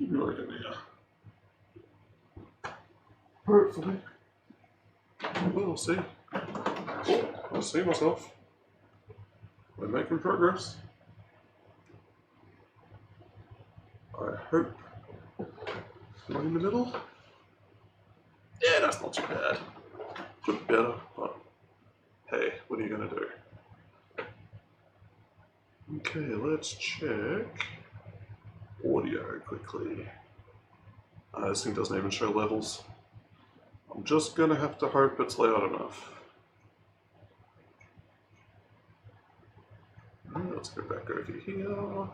Right in here. Hopefully. We'll see. Oh, I see myself. We're making progress. I hope. Right in the middle. Yeah, that's not too bad. Could be better, but hey, what are you gonna do? Okay, let's check audio quickly. This thing doesn't even show levels. I'm just gonna have to hope it's loud enough. Let's go back over here.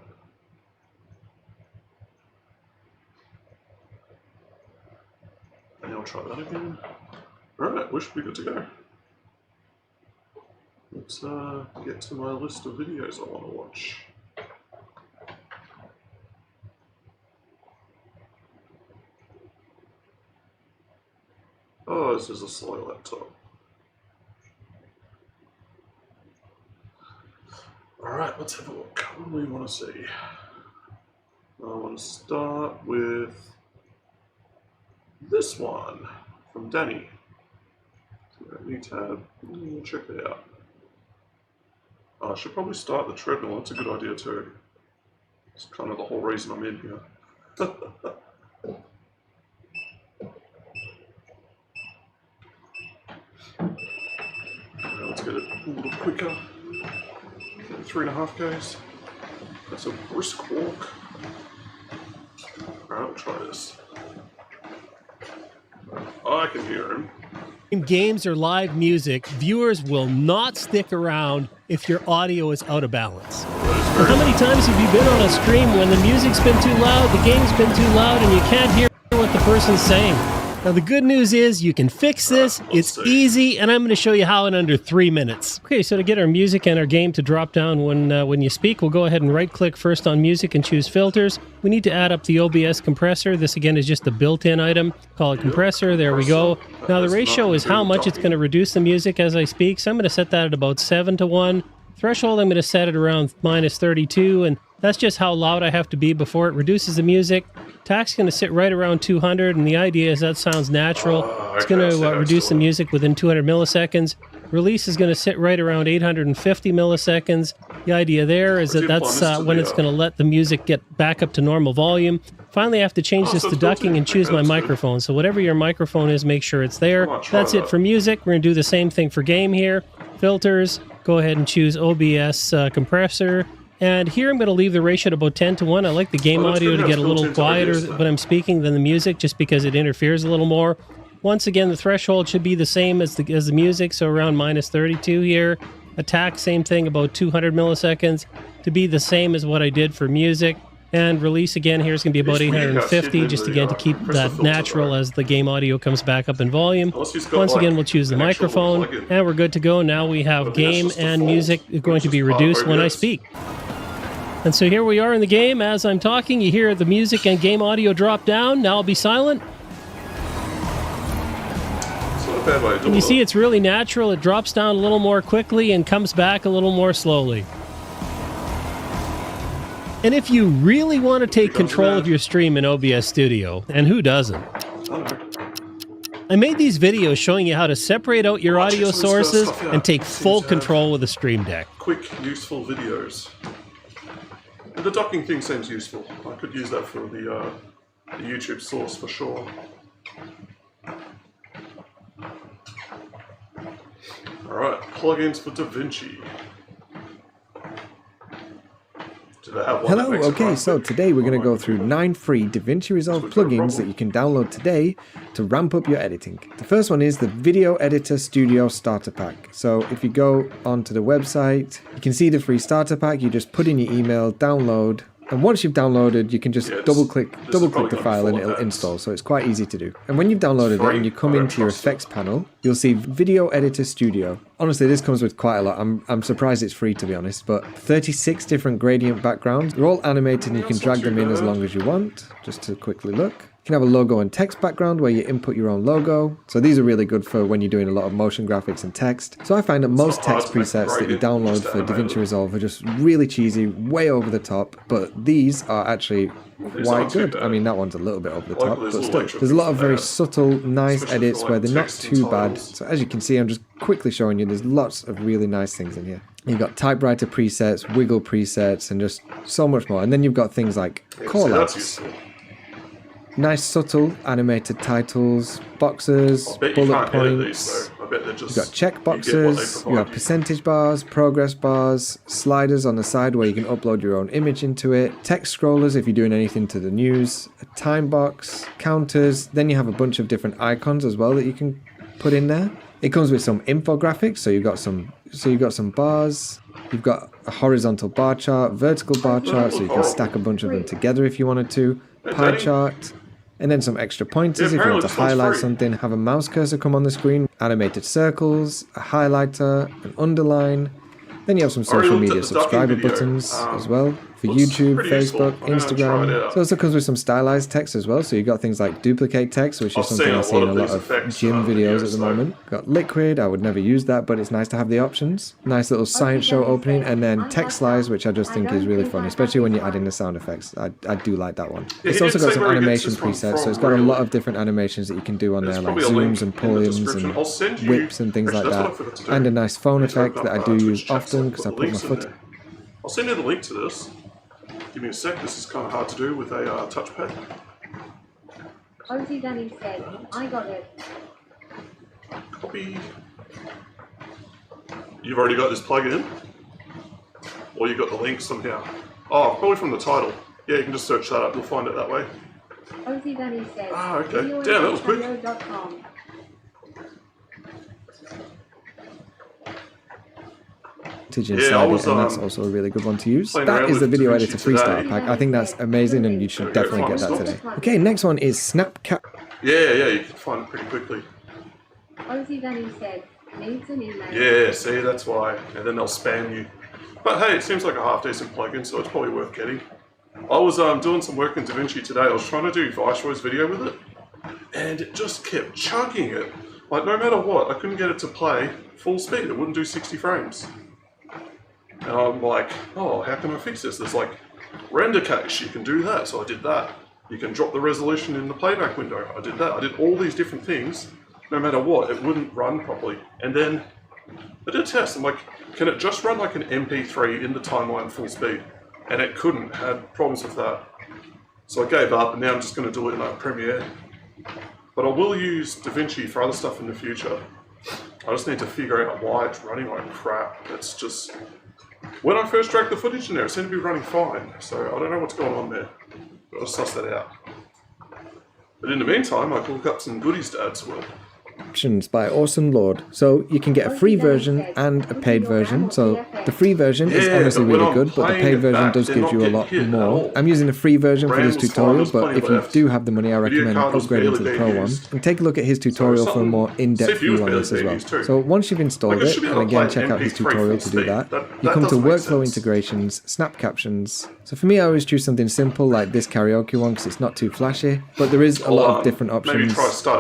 And I'll try that again. Alright, we should be good to go. Let's get to my list of videos I want to watch. Oh, this is a slow laptop. Alright, let's have a look. What do we want to see? I want to start with this one from Danny. New tab. We'll check it out. I should probably start the treadmill. That's a good idea too. It's kind of the whole reason I'm in here. Now let's get it a little quicker. 3.5 Ks. That's a brisk walk. Alright, we'll try this. Oh, I can hear him. In games or live music, viewers will not stick around if your audio is out of balance. Well, how many times have you been on a stream when the music's been too loud, the game's been too loud, and you can't hear what the person's saying? Now, the good news is you can fix this. It's easy, and I'm going to show you how in under 3 minutes. Okay, so to get our music and our game to drop down when you speak, we'll go ahead and right-click first on music and choose filters. We need to add up the OBS compressor. This, again, is just a built-in item. Call it compressor. There we go. Now, the ratio is how much it's going to reduce the music as I speak, so I'm going to set that at about 7:1. Threshold, I'm going to set it around -32, and that's just how loud I have to be before it reduces the music. Tack's going to sit right around 200, and the idea is that sounds natural. It's going to reduce the music within 200 milliseconds. Release is going to sit right around 850 milliseconds. The idea there is that that's when it's going to let the music get back up to normal volume. Finally, I have to change this to ducking and choose my microphone. So whatever your microphone is, make sure it's there. That's it for music. We're going to do the same thing for game here. Filters, go ahead and choose OBS compressor. And here I'm going to leave the ratio at about 10:1. I like the game audio to get a little quieter when I'm speaking than the music, just because it interferes a little more. Once again, the threshold should be the same as the music, so around -32 here. Attack, same thing, about 200 milliseconds, to be the same as what I did for music. And release, again, here is going to be about 850, just again to keep that natural as the game audio comes back up in volume. Once again, we'll choose the microphone, and we're good to go. Now we have game and music going to be reduced when I speak. And so here we are in the game. As I'm talking, you hear the music and game audio drop down. Now I'll be silent. And you see it's really natural. It drops down a little more quickly and comes back a little more slowly. And if you really want to take control of your stream in OBS Studio, and who doesn't? I made these videos showing you how to separate out your audio sources and take full control with a Stream Deck. Quick, useful videos. And the docking thing seems useful. I could use that for the YouTube source for sure. Alright, plugins for DaVinci. Hello, okay, so today we're going to go through 9 free DaVinci Resolve plugins that you can download today to ramp up your editing. The first one is the Video Editor Studio Starter Pack. So if you go onto the website, you can see the free starter pack. You just put in your email, download, and once you've downloaded, you can just double click the file and it'll install. So it's quite easy to do. And when you've downloaded it and you come into your effects panel, you'll see Video Editor Studio. Honestly, this comes with quite a lot. I'm surprised it's free, to be honest, but 36 different gradient backgrounds. They're all animated and you can drag them in as long as you want, just to quickly look. You can have a logo and text background where you input your own logo. So these are really good for when you're doing a lot of motion graphics and text. So I find that most text presets that you download for DaVinci Resolve are just really cheesy, way over the top, but these are actually quite good. I mean, that one's a little bit over the top, but still. There's a lot of very subtle, nice edits where they're not too bad. So as you can see, I'm just quickly showing you, there's lots of really nice things in here. You've got typewriter presets, wiggle presets, and just so much more. And then you've got things like callouts. Nice subtle animated titles, boxes, bullet points. You've got check boxes, you have percentage bars, progress bars, sliders on the side where you can upload your own image into it, text scrollers if you're doing anything to the news, a time box, counters. Then you have a bunch of different icons as well that you can put in there. It comes with some infographics, so you've got some bars. You've got a horizontal bar chart, vertical bar chart, so you can stack a bunch of them together if you wanted to. Pie chart. And then some extra pointers if you want to highlight something, have a mouse cursor come on the screen, animated circles, a highlighter, an underline. Then you have some social media subscriber buttons as well for YouTube, Facebook, Instagram. So it also comes with some stylized text as well. So you've got things like duplicate text, which is something I see in a lot of gym videos at the moment. Got liquid, I would never use that, but it's nice to have the options. Nice little science show opening, and then text slides, which I just think is really fun, especially when you're adding the sound effects. I do like that one. It's also got some animation presets, so it's got a lot of different animations that you can do on there, like zooms and pull-ins and whips and things like that. And a nice phone effect that I do use often because I put my foot. I'll send you the link to this. Give me a sec, this is kind of hard to do with a touchpad. Ozzy Danny said, I got it. Copy. You've already got this plug-in? Or you got the link somehow? Oh, probably from the title. Yeah, you can just search that up, you'll find it that way. Ozzy Danny said, ah, okay. Damn, that was quick. Inside it, and that's also a really good one to use. That is the video editor freestyle pack. I think that's amazing, and you should definitely get that today. Okay, next one is Snapcap. Yeah, you can find it pretty quickly. Ozzy Danny said, needs an email. Yeah, see, that's why. And then they'll spam you. But hey, it seems like a half-decent plugin, so it's probably worth getting. I was doing some work in DaVinci today. I was trying to do Viceroy's video with it, and it just kept chugging it. Like, no matter what, I couldn't get it to play full speed. It wouldn't do 60 frames. And I'm like, oh, how can I fix this? There's like render cache, you can do that, so I did that. You can drop the resolution in the playback window, I did that. I did all these different things, no matter what, it wouldn't run properly. And then I did a test, I'm like, can it just run like an MP3 in the timeline full speed? And it couldn't, had problems with that. So I gave up, and now I'm just going to do it in Premiere. But I will use DaVinci for other stuff in the future. I just need to figure out why it's running like crap. It's just... When I first dragged the footage in there, it seemed to be running fine, so I don't know what's going on there. But I'll suss that out. But in the meantime, I can look up some goodies to add to it. Options by Awesome Lord. So you can get a free version and a paid version. So the free version is honestly really good, but the paid version does give you a lot more. I'm using a free version for this tutorial, but if you do have the money, I recommend upgrading to the pro one. And take a look at his tutorial for a more in-depth view on this as well. So once you've installed it, and again check out his tutorial to do that, you come to workflow integrations, snap captions. So for me, I always choose something simple like this karaoke one because it's not too flashy, but there is a lot of different options.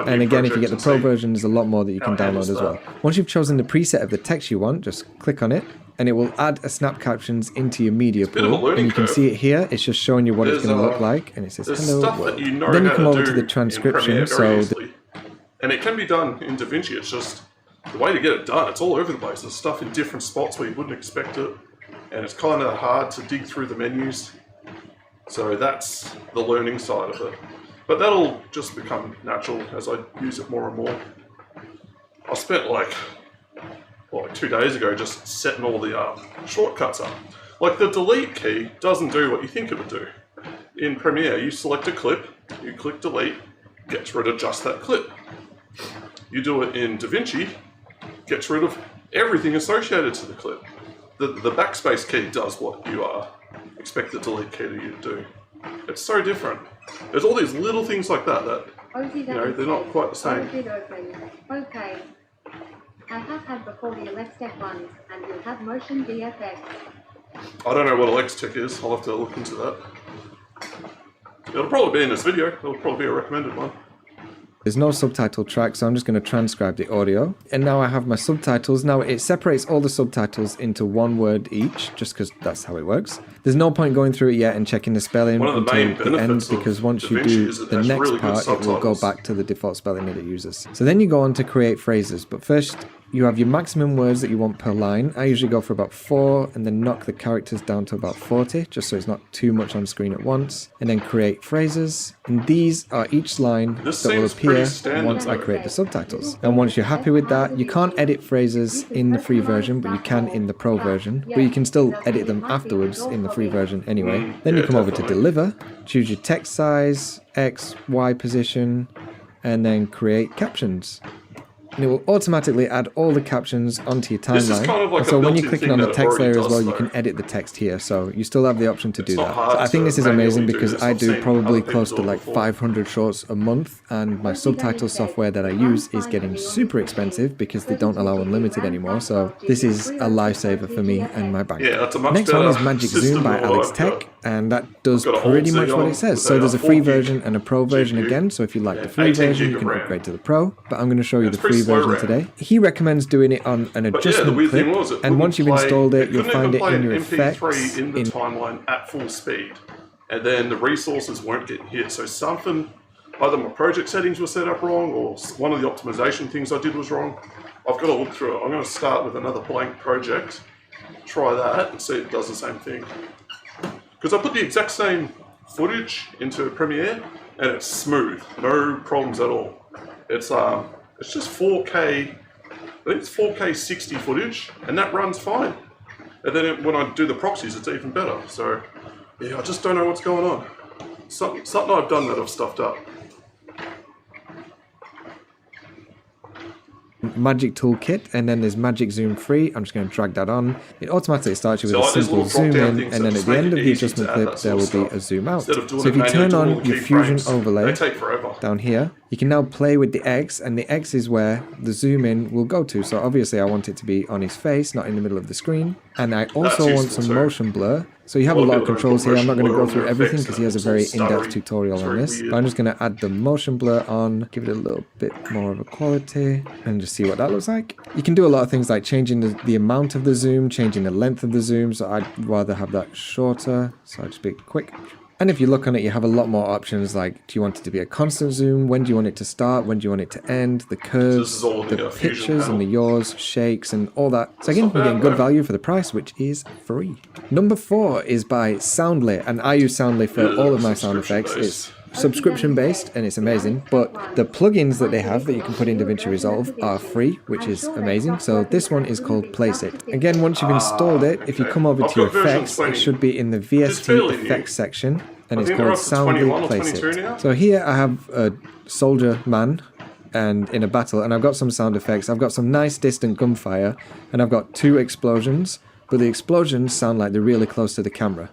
And again, if you get the pro version, there's a lot more that you can download as well. Once you've chosen the preset of the text you want, just click on it and it will add a snap captions into your media pool, and you can see it here. It's just showing you what it's going to look like, and it says hello world. Then you come over to the transcription, and it can be done in DaVinci. It's just the way to get it done, it's all over the place. There's stuff in different spots where you wouldn't expect it, and it's kind of hard to dig through the menus. So that's the learning side of it. But that'll just become natural as I use it more and more. I spent like 2 days ago just setting all the shortcuts up. Like the delete key doesn't do what you think it would do. In Premiere, you select a clip, you click delete, gets rid of just that clip. You do it in DaVinci, gets rid of everything associated to the clip. The backspace key does what you expect the delete key to do. It's so different. There's all these little things like that they're not quite the same. Okay. I have had before the Alextech ones, and you'll have motion VFX. I don't know what Alextech is. I'll have to look into that. It'll probably be in this video. It'll probably be a recommended one. There's no subtitle track, so I'm just going to transcribe the audio. And now I have my subtitles. Now it separates all the subtitles into one word each, just because that's how it works. There's no point going through it yet and checking the spelling until the end, because once you do the next part, it will go back to the default spelling that it uses. So then you go on to create phrases, but first you have your maximum words that you want per line. I usually go for about 4 and then knock the characters down to about 40, just so it's not too much on screen at once. And then create phrases. And these are each line that will appear once I create the subtitles. And once you're happy with that, you can't edit phrases in the free version, but you can in the pro version. But you can still edit them afterwards in the free version anyway. Then you come over to deliver, choose your text size, X, Y position, and then create captions. And it will automatically add all the captions onto your timeline. Kind of like so when you're clicking on the text layer as well, you can edit the text here. So you still have the option to do that. So I think this is amazing because I do probably close to like 500 shorts a month, and my subtitle software that I use is getting super expensive because they don't allow unlimited anymore. So this is a lifesaver for me and my bank. Next one is Magic Zoom by Alex Tech, and that does pretty much what it says. So there's a free version and a pro version again. So if you like the free version, you can upgrade to the pro. But I'm going to show you the free version today. He recommends doing it on an adjustment clip, and once you've installed it, you'll find it in your effects in the timeline at full speed, and then the resources won't get hit. So something, either my project settings were set up wrong, or one of the optimization things I did was wrong. I've got to look through it. I'm going to start with another blank project, try that, and see if it does the same thing. Because I put the exact same footage into Premiere, and it's smooth, no problems at all. It's just 4K, I think it's 4K 60 footage, and that runs fine. And then when I do the proxies, it's even better. So, yeah, I just don't know what's going on. Something I've done that I've stuffed up. Magic Toolkit, and then there's Magic Zoom Free. I'm just going to drag that on. It automatically starts you with a simple zoom in, and then at the end of the adjustment clip there will be a zoom out. So if you turn on your Fusion overlay down here, you can now play with the X, and the X is where the zoom in will go to. So obviously I want it to be on his face, not in the middle of the screen. And I also want some motion blur. So you have a lot of controls here. I'm not going to go through everything because he has a very in-depth tutorial on this. But I'm just going to add the motion blur on, give it a little bit more of a quality, and just see what that looks like. You can do a lot of things like changing the amount of the zoom, changing the length of the zoom. So I'd rather have that shorter. So I'll just be quick. And if you look on it, you have a lot more options, like do you want it to be a constant zoom, when do you want it to start, when do you want it to end, the curves, the pictures and the yaws, shakes and all that. So again, you're getting good value for the price, which is free. Number 4 is by Soundly, and I use Soundly for all of my sound effects. It's subscription based and it's amazing, but the plugins that they have that you can put in DaVinci Resolve are free, which is amazing. So this one is called Place It. Again, once you've installed it, if you come over to your effects, it should be in the VST effects section, and it's called Soundly Place It. So here I have a soldier man and in a battle, and I've got some sound effects. I've got some nice distant gunfire, and I've got 2 explosions, but the explosions sound like they're really close to the camera.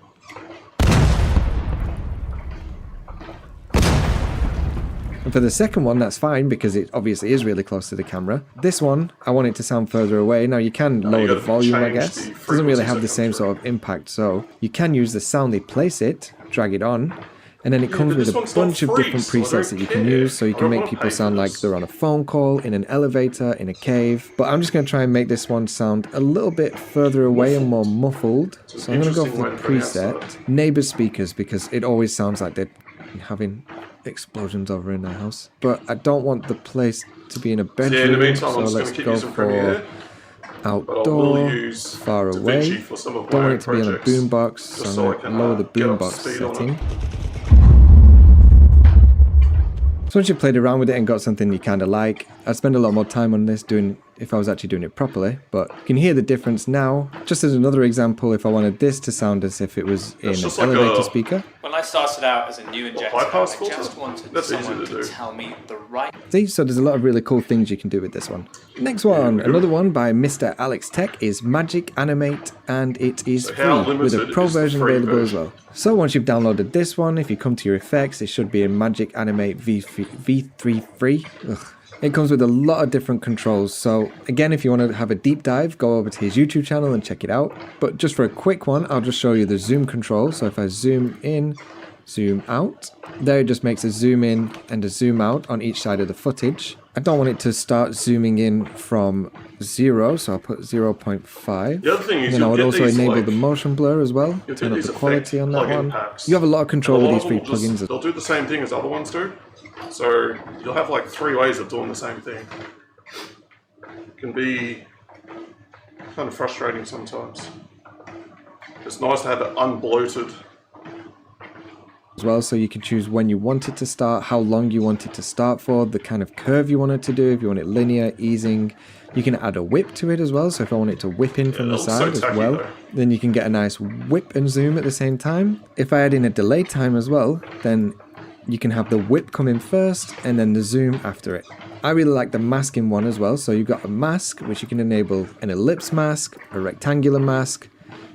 And for the second one, that's fine because it obviously is really close to the camera. This one, I want it to sound further away. Now you can lower the volume, I guess. It doesn't really have the same sort of impact, so you can use the Soundly Place It, drag it on, and then it comes with a bunch of different presets that you can use, so you can make people sound like they're on a phone call, in an elevator, in a cave. But I'm just going to try and make this one sound a little bit further away and more muffled. So I'm going to go for the preset Neighbor Speakers, because it always sounds like they're having explosions over in their house. But I don't want the place to be in a bedroom, so let's go for outdoor, far away. Don't want it to be on a boombox, so I'm going to lower the boombox setting. So once you've played around with it and got something you kind of like, I'd spend a lot more time on this if I was actually doing it properly, but you can hear the difference now. Just as another example, if I wanted this to sound as if it was in an elevator speaker. When I started out as a new injector, I just wanted someone to tell me the right... See, so there's a lot of really cool things you can do with this one. Next one, another one by Mr. Alex Tech is Magic Animate, and it is free, with a pro version available as well. So once you've downloaded this one, if you come to your effects, it should be in Magic Animate V3 free. Ugh. It comes with a lot of different controls, so again, if you want to have a deep dive, go over to his YouTube channel and check it out. But just for a quick one, I'll just show you the zoom control. So if I zoom in, zoom out. There it just makes a zoom in and a zoom out on each side of the footage. I don't want it to start zooming in from 0, so I'll put 0.5. The other thing is, then I would also enable like, the motion blur as well, turn up the quality on that one. Packs. You have a lot of control with these free plugins. They'll do the same thing as other ones do. So you'll have like 3 ways of doing the same thing. It can be kind of frustrating sometimes. It's nice to have it unbloated as well, so you can choose when you want it to start, how long you want it to start for, the kind of curve you want it to do, if you want it linear, easing. You can add a whip to it as well, so if I want it to whip in from the side as well, then you can get a nice whip and zoom at the same time. If I add in a delay time as well, then you can have the whip come in first and then the zoom after it. I really like the masking one as well, so you've got a mask which you can enable an ellipse mask, a rectangular mask,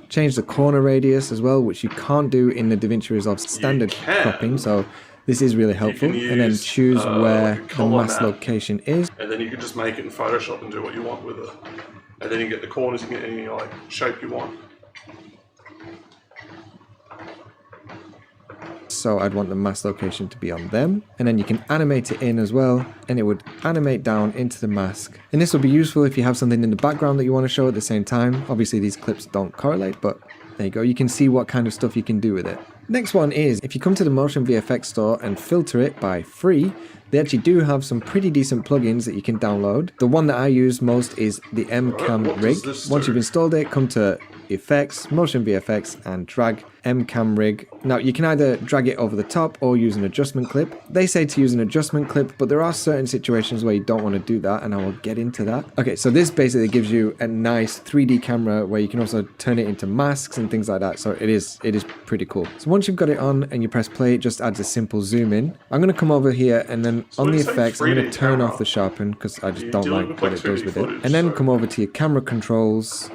change the corner radius as well, which you can't do in the DaVinci Resolve standard cropping, so this is really helpful. And then choose where the mask location is. And then you can just make it in Photoshop and do what you want with it. And then you get the corners, you can get any like shape you want. So I'd want the mask location to be on them, and then you can animate it in as well, and it would animate down into the mask. And this will be useful if you have something in the background that you want to show at the same time. Obviously these clips don't correlate, but there you go, you can see what kind of stuff you can do with it. Next one is, if you come to the Motion VFX store and filter it by free, they actually do have some pretty decent plugins that you can download. The one that I use most is the MCam rig. Once you've installed it, come to Effects, Motion VFX, and drag MCam rig. Now you can either drag it over the top or use an adjustment clip. They say to use an adjustment clip, but there are certain situations where you don't want to do that, and I will get into that. Okay, so this basically gives you a nice 3D camera where you can also turn it into masks and things like that, so it is pretty cool. So once you've got it on and you press play, it just adds a simple zoom in. I'm going to come over here and then on the effects, I'm going to turn off the sharpen because I just don't like what it does with it. And then come over to your camera controls.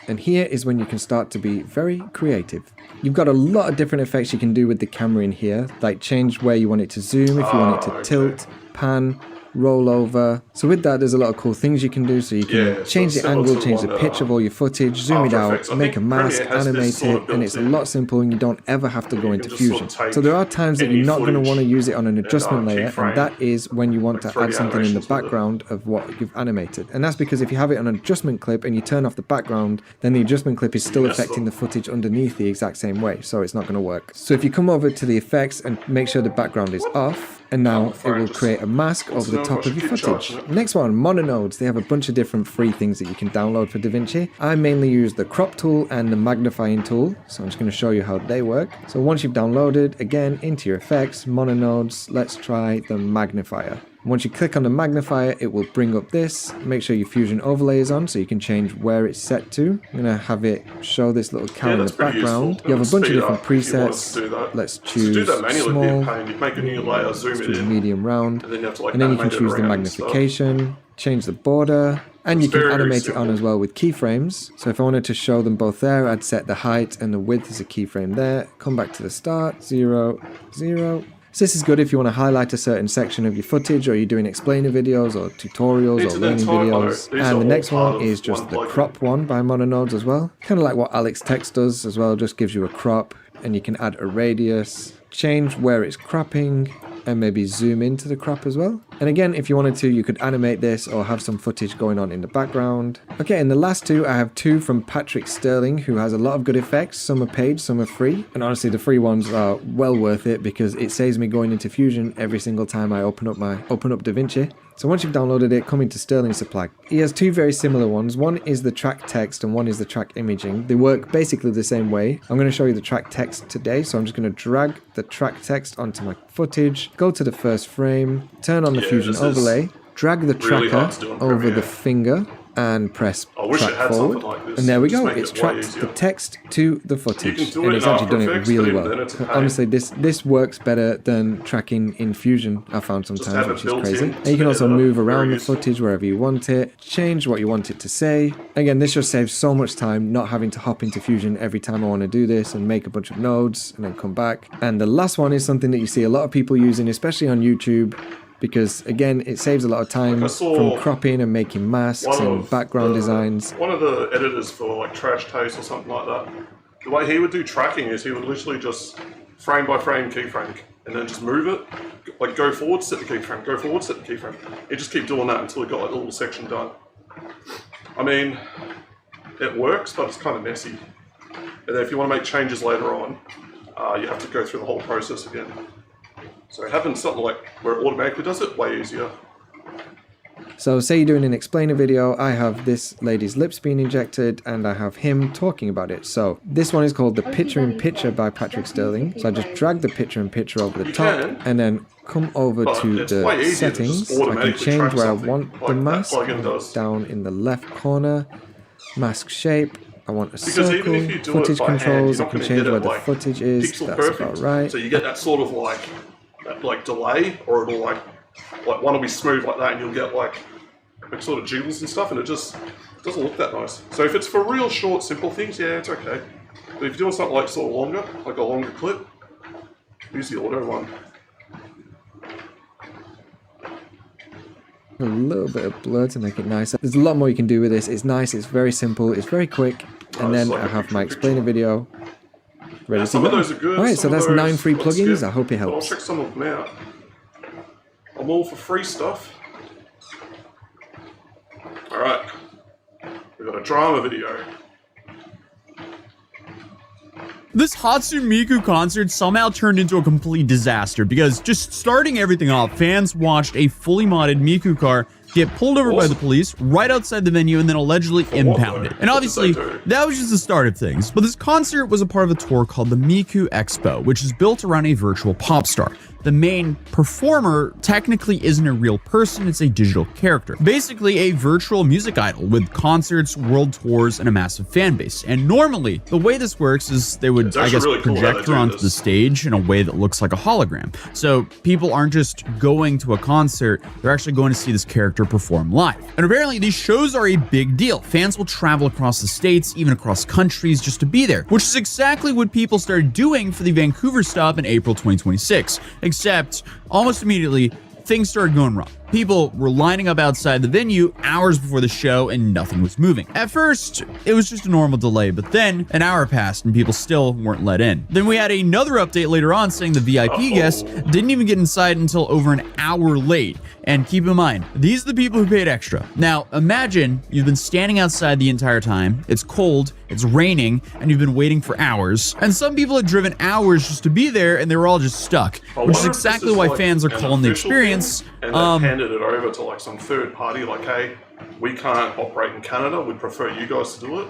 And here is when you can start to be very creative. You've got a lot of different effects you can do with the camera in here, like change where you want it to zoom, if you want it to tilt, pan, roll over. So with that, there's a lot of cool things you can do. So you can change the angle, change the pitch of all your footage, zoom it out, make a mask, animate it, and it's a lot simple and you don't ever have to go into Fusion. So there are times that you're not going to want to use it on an adjustment layer, and that is when you want to add something in the background of what you've animated. And that's because if you have it on an adjustment clip and you turn off the background, then the adjustment clip is still affecting the footage underneath the exact same way, so it's not going to work. So if you come over to the effects and make sure the background is off, and now it will create a mask over the top of your footage. Next one, mononodes. They have a bunch of different free things that you can download for DaVinci. I mainly use the crop tool and the magnifying tool, so I'm just going to show you how they work. So once you've downloaded, again, into your effects, mononodes, let's try the magnifier. Once you click on the magnifier, it will bring up this. Make sure your Fusion overlay is on so you can change where it's set to. I'm going to have it show this little cow in the background. You have a bunch of different presets. Let's choose small, choose medium round, and then you can choose the magnification, change the border, and you can animate it on as well with keyframes. So if I wanted to show them both there, I'd set the height and the width as a keyframe there. Come back to the start, 0, 0. So this is good if you want to highlight a certain section of your footage, or you're doing explainer videos or tutorials or learning videos. And the next one is just the crop one by Mononodes as well. Kind of like what Alex Text does as well, just gives you a crop and you can add a radius, change where it's cropping, and maybe zoom into the crop as well. And again, if you wanted to, you could animate this or have some footage going on in the background. Okay, and the last two, I have two from Patrick Sterling, who has a lot of good effects. Some are paid, some are free. And honestly, the free ones are well worth it because it saves me going into Fusion every single time I open up DaVinci. So once you've downloaded it, come into Sterling Supply. He has two very similar ones. One is the track text and one is the track imaging. They work basically the same way. I'm going to show you the track text today, so I'm just going to drag the track text onto my footage, go to the first frame, turn on the Fusion overlay, drag the tracker over the finger, and press track forward, and there we go, it's tracked the text to the footage, and it's actually done it really well. Honestly, this works better than tracking in Fusion, I found sometimes, which is crazy. And you can also move around the footage wherever you want it, change what you want it to say. Again, this just saves so much time not having to hop into Fusion every time I want to do this and make a bunch of nodes and then come back. And the last one is something that you see a lot of people using, especially on YouTube, because again, it saves a lot of time from cropping and making masks and background designs. One of the editors for like Trash Taste or something like that, the way he would do tracking is he would literally just frame by frame keyframe, and then just move it. Like go forward, set the keyframe, go forward, set the keyframe. You just keep doing that until you got like a little section done. I mean, it works, but it's kind of messy. And then if you want to make changes later on, you have to go through the whole process again. So having something like where it automatically does it, way easier. So say you're doing an explainer video, I have this lady's lips being injected and I have him talking about it. So this one is called the Picture-in-Picture by Patrick Sterling. So I just drag the picture-in-picture over the top and then come over to the settings. I can change where I want the mask. Down in the left corner, mask shape. I want a circle, footage controls, I can change where the footage is, that's about right. So you get that sort of like delay, or it'll like one will be smooth like that and you'll get like sort of jiggles and stuff, and it just doesn't look that nice. So if it's for real short, simple things, yeah, it's okay. But if you're doing something like sort of longer, like a longer clip, use the auto one. A little bit of blur to make it nicer. There's a lot more you can do with this. It's nice, it's very simple, it's very quick. And then I have my explainer video ready to go. Alright, so that's 9 free plugins. I hope it helps. I'll check some of them out. I'm all for free stuff. Alright, we've got a drama video. This Hatsune Miku concert somehow turned into a complete disaster because just starting everything off, fans watched a fully modded Miku car get pulled over by the police right outside the venue and then allegedly impounded. And obviously, that was just the start of things. But this concert was a part of a tour called the Miku Expo, which is built around a virtual pop star. The main performer technically isn't a real person, it's a digital character. Basically a virtual music idol with concerts, world tours, and a massive fan base. And normally, the way this works is they would, I guess, project her onto the stage in a way that looks like a hologram. So people aren't just going to a concert, they're actually going to see this character perform live. And apparently these shows are a big deal. Fans will travel across the states, even across countries, just to be there, which is exactly what people started doing for the Vancouver stop in April 2026. Except, almost immediately, things started going wrong. People were lining up outside the venue hours before the show and nothing was moving. At first, it was just a normal delay, but then an hour passed and people still weren't let in. Then we had another update later on saying the VIP guests didn't even get inside until over an hour late. And keep in mind, these are the people who paid extra. Now, imagine you've been standing outside the entire time, it's cold, it's raining, and you've been waiting for hours. And some people had driven hours just to be there and they were all just stuck, which is exactly why fans are calling the experience, and handed it over to like some third party, like, hey, we can't operate in Canada, we'd prefer you guys to do it,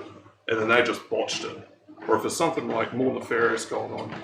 and then they just botched it. Or if there's something like more nefarious going on.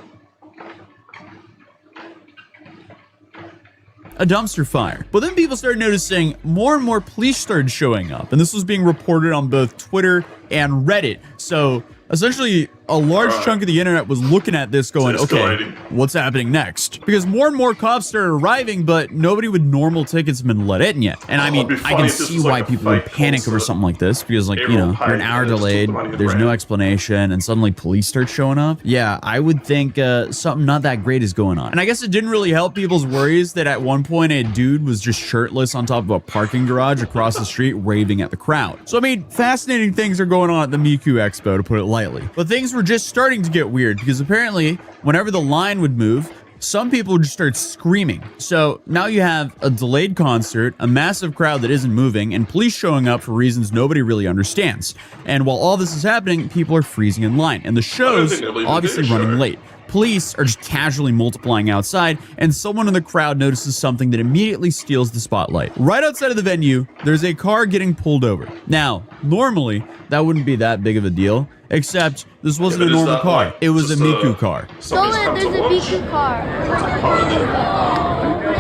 A dumpster fire. But then people started noticing more and more police started showing up, and this was being reported on both Twitter and Reddit. So essentially, a large chunk of the internet was looking at this going, okay, what's happening next? Because more and more cops started arriving, but nobody with normal tickets have been let in yet. And I mean, I can see why people would panic over something like this, because like, you know, you're an hour delayed, there's no explanation, and suddenly police start showing up. Yeah, I would think something not that great is going on. And I guess it didn't really help people's worries that at one point a dude was just shirtless on top of a parking garage across the street waving at the crowd. So I mean, fascinating things are going on at the Miku Expo, to put it lightly. But things were just starting to get weird because apparently whenever the line would move, some people would just start screaming. So now you have a delayed concert, a massive crowd that isn't moving, and police showing up for reasons nobody really understands. And while all this is happening, people are freezing in line, and the show's obviously running late. Police are just casually multiplying outside, and someone in the crowd notices something that immediately steals the spotlight. Right outside of the venue, there's a car getting pulled over. Now, normally, that wouldn't be that big of a deal, except this wasn't a normal car. It was a Miku car. Stolen, there's a Miku car.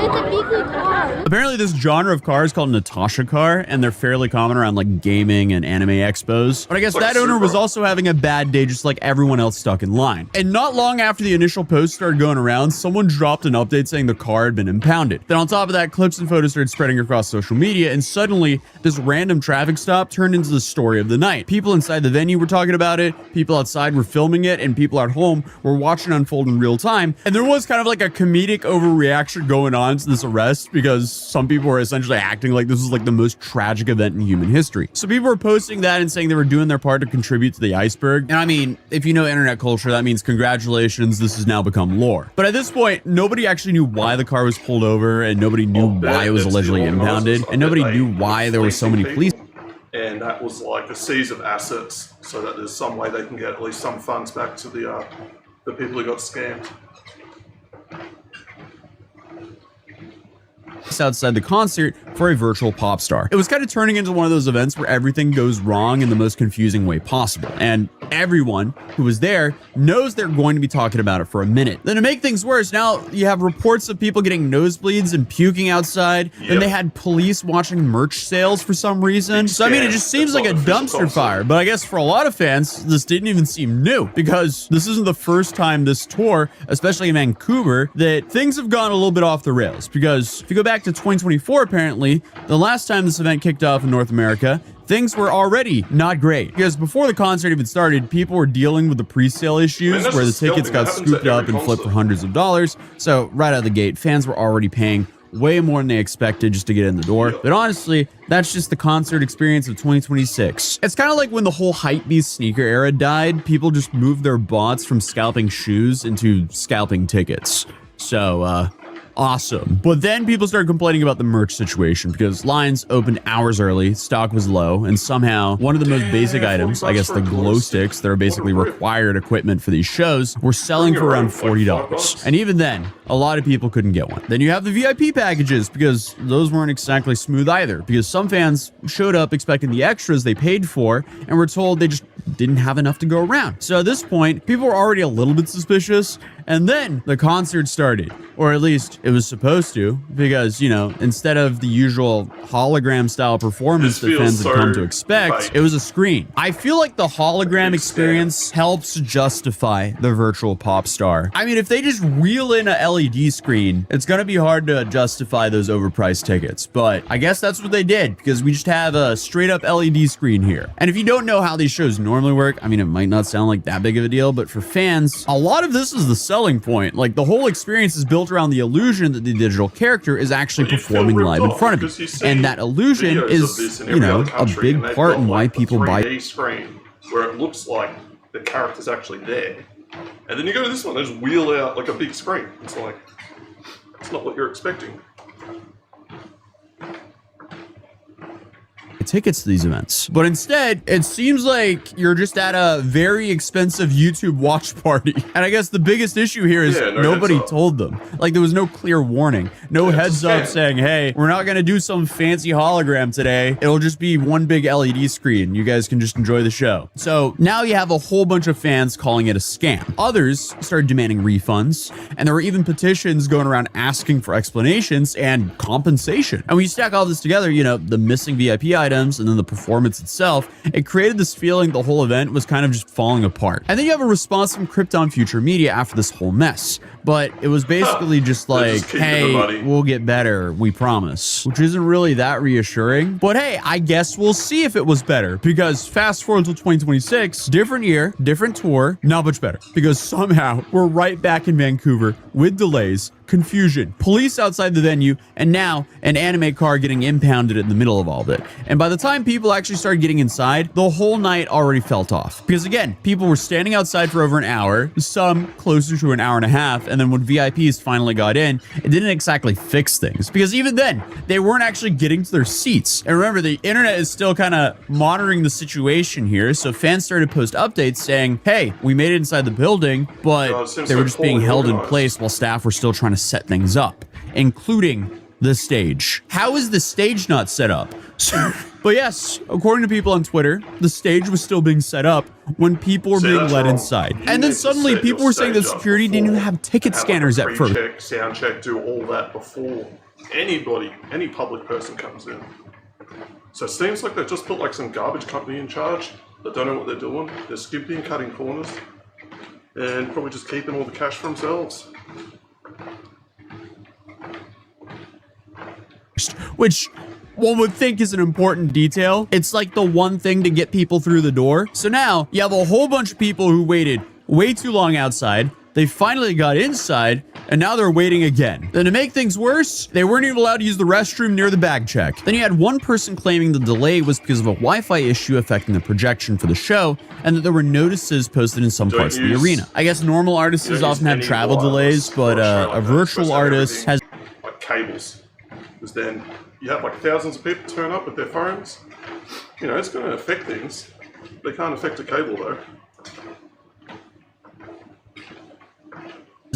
It's a Miku car. Apparently this genre of car is called Natasha car, and they're fairly common around like gaming and anime expos. But I guess that owner was also having a bad day just like everyone else stuck in line. And not long after the initial post started going around, someone dropped an update saying the car had been impounded. Then on top of that, clips and photos started spreading across social media, and suddenly this random traffic stop turned into the story of the night. People inside the venue were talking about it, people outside were filming it, and people at home were watching it unfold in real time. And there was kind of like a comedic overreaction going on to this arrest because some people were essentially acting like this was like the most tragic event in human history. So people were posting that and saying they were doing their part to contribute to the iceberg. And I mean, if you know internet culture, that means congratulations, reasons, this has now become lore. But at this point, nobody actually knew why the car was pulled over, and nobody knew why it was allegedly impounded, and nobody knew why there were so many police. And that was like a seize of assets, so that there's some way they can get at least some funds back to the people who got scammed. Outside the concert for a virtual pop star. It was kind of turning into one of those events where everything goes wrong in the most confusing way possible, and everyone who was there knows they're going to be talking about it for a minute. Then to make things worse, now you have reports of people getting nosebleeds and puking outside. Yep. Then they had police watching merch sales for some reason. So I mean, it just seems like a dumpster fire, but I guess for a lot of fans, this didn't even seem new, because this isn't the first time this tour, especially in Vancouver, that things have gone a little bit off the rails. Because if you go back to 2024, apparently, the last time this event kicked off in North America, things were already not great. Because before the concert even started, people were dealing with the pre-sale issues where the tickets got scooped up and flipped for hundreds of dollars. So right out of the gate, fans were already paying way more than they expected just to get in the door. But honestly, that's just the concert experience of 2026. It's kind of like when the whole hypebeast sneaker era died, people just moved their bots from scalping shoes into scalping tickets. So, awesome. But then people started complaining about the merch situation because lines opened hours early, stock was low, and somehow one of the most basic items, I guess the glow sticks that are basically required equipment for these shows, were selling for around $40. And even then, a lot of people couldn't get one. Then you have the VIP packages, because those weren't exactly smooth either, because some fans showed up expecting the extras they paid for and were told they just didn't have enough to go around. So at this point, people were already a little bit suspicious, and then the concert started, or at least it was supposed to, because, you know, instead of the usual hologram style performance that fans had come to expect, it was a screen. I feel like the hologram experience helps justify the virtual pop star. I mean, if they just wheel in a LED screen, it's gonna be hard to justify those overpriced tickets, but I guess that's what they did, because we just have a straight up LED screen here. And if you don't know how these shows normally work, I mean, it might not sound like that big of a deal, but for fans, a lot of this is the selling point. Like, the whole experience is built around the illusion that the digital character is actually performing live in front of you. And that illusion is, you know, a big part in why people buy. 3D screen where it looks like the character's actually there. And then you go to this one, they just wheel out like a big screen. It's like, it's not what you're expecting. Tickets to these events, but instead it seems like you're just at a very expensive YouTube watch party. And I guess the biggest issue here is nobody told them. Like, there was no clear warning, no heads up saying, hey, we're not gonna do some fancy hologram today, it'll just be one big LED screen, you guys can just enjoy the show. So now you have a whole bunch of fans calling it a scam. Others started demanding refunds, and there were even petitions going around asking for explanations and compensation. And when you stack all this together, you know, the missing VIP items and then the performance itself, it created this feeling the whole event was kind of just falling apart. And then you have a response from Krypton Future Media after this whole mess, but it was basically just like, hey, we'll get better, we promise, which isn't really that reassuring. But hey, I guess we'll see if it was better, because fast forward to 2026, different year, different tour, not much better, because somehow we're right back in Vancouver with delays, confusion, police outside the venue, and now an anime car getting impounded in the middle of all of it. And by the time people actually started getting inside, the whole night already felt off. Because again, people were standing outside for over an hour, some closer to an hour and a half, and then when VIPs finally got in, it didn't exactly fix things. Because even then, they weren't actually getting to their seats. And remember, the internet is still kind of monitoring the situation here, so fans started to post updates saying, hey, we made it inside the building, but they were just being held in place while staff were still trying to set things up, including the stage. How is the stage not set up? But yes, according to people on Twitter, the stage was still being set up when people were being let inside. And then suddenly people were saying that security didn't even have ticket scanners at first. Check, sound check, do all that before anybody, any public person comes in. So it seems like they've just put like some garbage company in charge that don't know what they're doing. They're skimping, cutting corners, and probably just keeping all the cash for themselves. Which one would think is an important detail. It's like the one thing to get people through the door. So now you have a whole bunch of people who waited way too long outside. They finally got inside, and now they're waiting again. Then to make things worse, they weren't even allowed to use the restroom near the bag check. Then you had one person claiming the delay was because of a Wi-Fi issue affecting the projection for the show, and that there were notices posted in some parts of the arena. I guess normal artists often have travel delays, but a virtual artist has like cables, because then you have like thousands of people turn up with their phones. You know, it's going to affect things. They can't affect a cable though.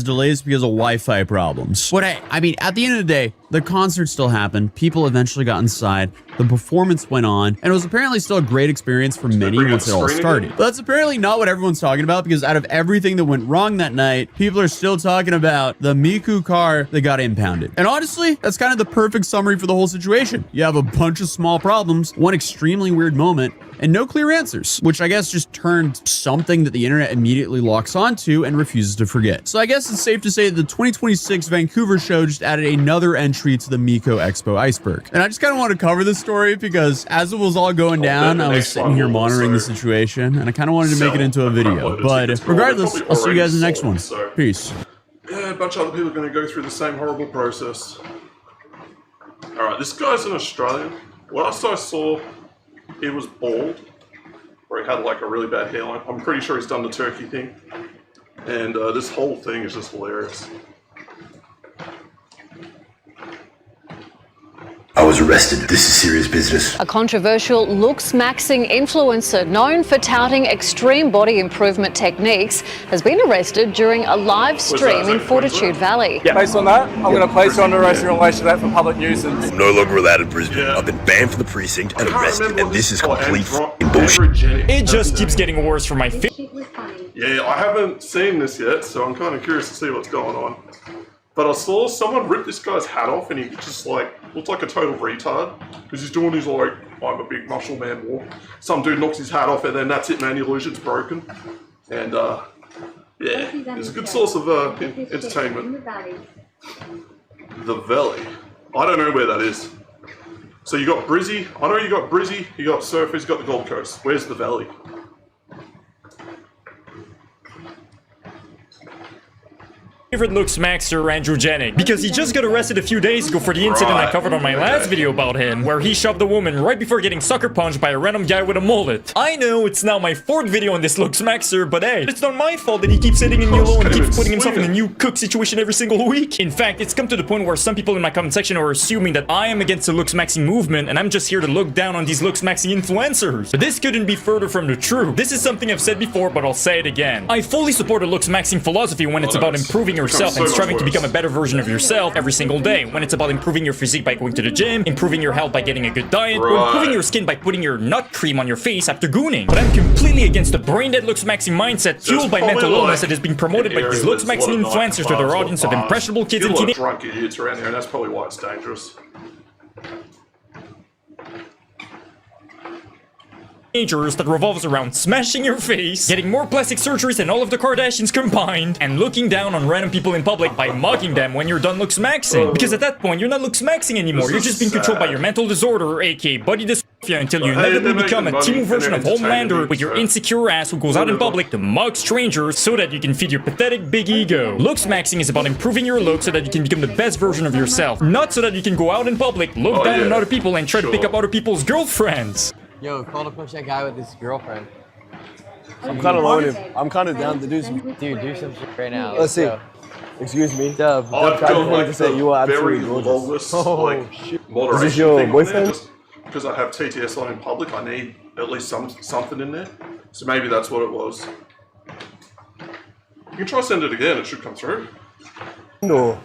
delays because of Wi-Fi problems. But hey, I mean, at the end of the day, the concert still happened. People eventually got inside. The performance went on, and it was apparently still a great experience for many once it all started. But that's apparently not what everyone's talking about, because out of everything that went wrong that night, people are still talking about the Miku car that got impounded. And honestly, that's kind of the perfect summary for the whole situation. You have a bunch of small problems, one extremely weird moment, and no clear answers, which I guess just turned something that the internet immediately locks onto and refuses to forget. So I guess it's safe to say that the 2026 Vancouver show just added another entry to the Miko Expo iceberg. And I just kind of want to cover this story because as it was all going down, I was sitting here monitoring the situation, and I kind of wanted to make it into a video. But regardless, I'll see you guys in the next one. Peace. Yeah, a bunch of other people are going to go through the same horrible process. Alright, this guy's an Australian. Last I saw, he was bald, or he had like a really bad hairline. I'm pretty sure he's done the turkey thing. And this whole thing is just hilarious. I was arrested. This is serious business. A controversial looks-maxing influencer known for touting extreme body improvement techniques has been arrested during a live stream in Fortitude Valley. Yeah. Based on that, I'm going to place you under arrest in relation to that for public nuisance. I'm no longer allowed in Brisbane. Yeah. I've been banned from the precinct and arrested, and this is complete bullshit. It just keeps getting worse for my Yeah, I haven't seen this yet, so I'm kind of curious to see what's going on. But I saw someone rip this guy's hat off, and he just like looked like a total retard because he's doing his like I'm a big muscle man walk. Some dude knocks his hat off, and then that's it, man. The illusion's broken. And yeah, it's a good source of entertainment. The Valley. I don't know where that is. So you got Brizzy. I know you got Brizzy. You got Surfers. You got the Gold Coast. Where's the Valley? Favorite looks maxer Andrew Jennings, because he just got arrested a few days ago for the incident I covered on my last video about him, where he shoved a woman right before getting sucker punched by a random guy with a mullet. I know it's now my 4th video on this looks maxer, but hey, it's not my fault that he keeps sitting in YOLO and keeps putting himself in a new cook situation every single week. In fact, it's come to the point where some people in my comment section are assuming that I am against the looks maxing movement and I'm just here to look down on these looks maxing influencers. But this couldn't be further from the truth. This is something I've said before, but I'll say it again. I fully support a looks maxing philosophy when it's about improving yourself and striving to become a better version of yourself every single day. When it's about improving your physique by going to the gym, improving your health by getting a good diet, or improving your skin by putting your nut cream on your face after gooning. But I'm completely against the brain-dead looks-maxing mindset fueled by mental illness that is being promoted by these looks-maxing influencers to their audience of impressionable kids and teenagers. Drunk idiots around here, and that's probably why it's dangerous. That revolves around smashing your face, getting more plastic surgeries than all of the Kardashians combined, and looking down on random people in public by mocking them when you're done looks maxing. Because at that point, you're not looks maxing anymore. You're just being controlled by your mental disorder, aka body dysmorphia, until you inevitably become a Timu version of Homelander with your insecure ass who goes out in public to mock strangers so that you can feed your pathetic big ego. Looks maxing is about improving your look so that you can become the best version of yourself, not so that you can go out in public, look down on other people, and try to pick up other people's girlfriends. Yo, call to push that guy with his girlfriend. I'm kind of loaded. I'm kind of down to do some. Dude, do some shit right now. Let's see. Excuse me. Dub. I just wanted to say you are absolutely gorgeous. Oh, shit. Is this your boyfriend? Because I have TTS on in public, I need at least something in there. So maybe that's what it was. You can try send it again. It should come through. No.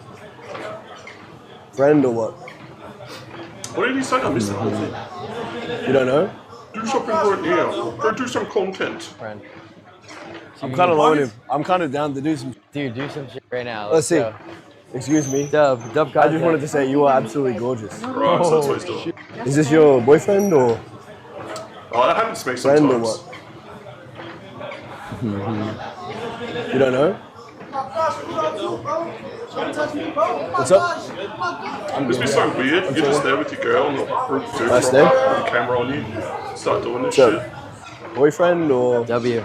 Friend or what? What did he say? I missed the whole thing. You don't know? Do something right now. Go do some content. Friend. I'm kind of loaded. I'm kind of down to do some. Dude, do some shit right now. Let's see. Excuse me. Dub. I just wanted to say you are absolutely gorgeous. Right, so that's what he's doing. Is this your boyfriend or? Oh, that happens to me sometimes. Friend or what? You don't know? What's up? This be so weird. You're just there with your girl and the group food with there. the camera on you. Start doing this So, shit. boyfriend or W.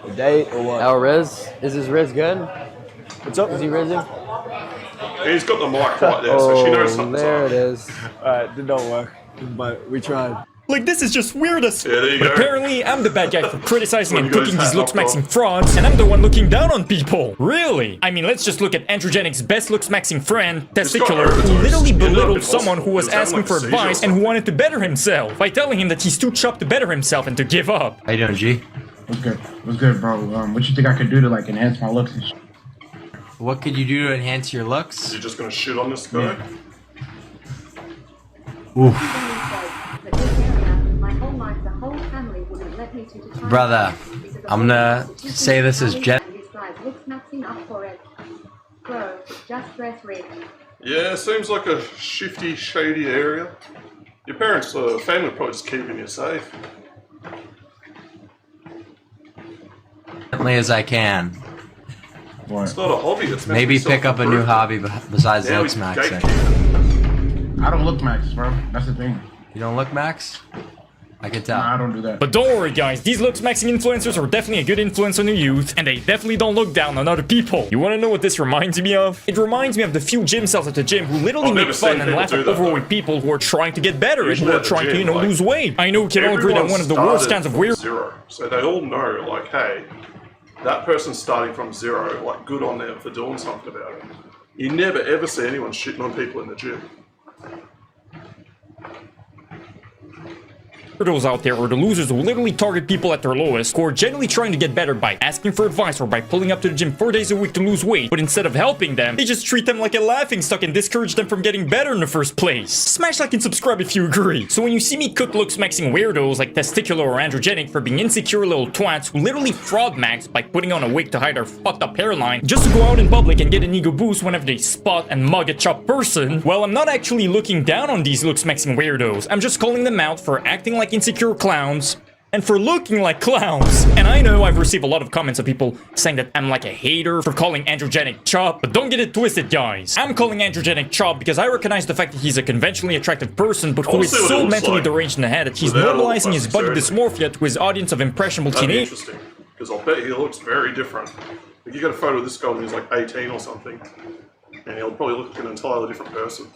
a date or what? Our Riz? Is his Riz good? What's up? Is he rizzing? He's got the mic right there, so she knows something's there up. it is. Alright, did not work, but we tried. Like, this is just weird as Yeah, there you But go. apparently, I'm the bad guy for criticizing When and you got cooking his these hat looks knocked maxing off. frauds, and I'm the one looking down on people. Really? I mean, let's just look at Androgenic's best looks maxing friend, Testicular, who overdosed. literally He ended up belittled in someone who hospital. was He was having, asking like, for a seizure or advice and who something. wanted to better himself by telling him that he's too chopped to better himself and to give up. How you doing, G? What's good? What's good, bro? What you think I could do to like enhance my looks and shit? What could you do to enhance your looks? You're just gonna shit on this guy? Oof. But this area, my whole life, the whole family wouldn't let me to try Brother, because of I'm all gonna the statistics say this is and Jen. This guy's looks maxing up for it. Bro, just dress rich. Yeah, seems like a shifty, shady area. Your parents' family probably just keeping you safe. As I can. It's not a hobby. It's meant to Maybe be pick up a new hobby besides Now looks he's maxing. gatekeeping. I don't look max, bro. That's the thing. You don't look max? I can tell. Nah, I don't do that. But don't worry, guys, these looks maxing influencers are definitely a good influence on the youth, and they definitely don't look down on other people. You wanna know what this reminds me of? It reminds me of the few gym cells at the gym who literally I've make never fun seen and people laugh do at that, overweight people who are trying to get better and Usually who are at the trying to, gym, you know, lose weight. I know we can all agree that Everyone one of the worst started kinds of from weird. zero, so they all know, like, hey, that person's starting from zero. Like, good on them for doing something about it. You never ever see anyone shitting on people in the gym. Weirdos out there are the losers who literally target people at their lowest, who are generally trying to get better by asking for advice or by pulling up to the gym 4 days a week to lose weight, but instead of helping them, they just treat them like a laughingstock and discourage them from getting better in the first place. Smash like and subscribe if you agree. So when you see me cook looks maxing weirdos like Testicular or Androgenic for being insecure little twats who literally fraud max by putting on a wig to hide their fucked up hairline just to go out in public and get an ego boost whenever they spot and mug a chopped person, well, I'm not actually looking down on these looks maxing weirdos. I'm just calling them out for acting like insecure clowns and for looking like clowns. And I know I've received a lot of comments of people saying that I'm like a hater for calling Androgenic chop, but don't get it twisted, guys. I'm calling Androgenic chop because I recognize the fact that he's a conventionally attractive person, but who is so mentally deranged in the head that he's normalizing his body dysmorphia to his audience of impressionable That'd be teenagers. interesting, because I'll bet he looks very different. Like, you got a photo of this guy when he's like 18 or something, and he'll probably look like an entirely different person.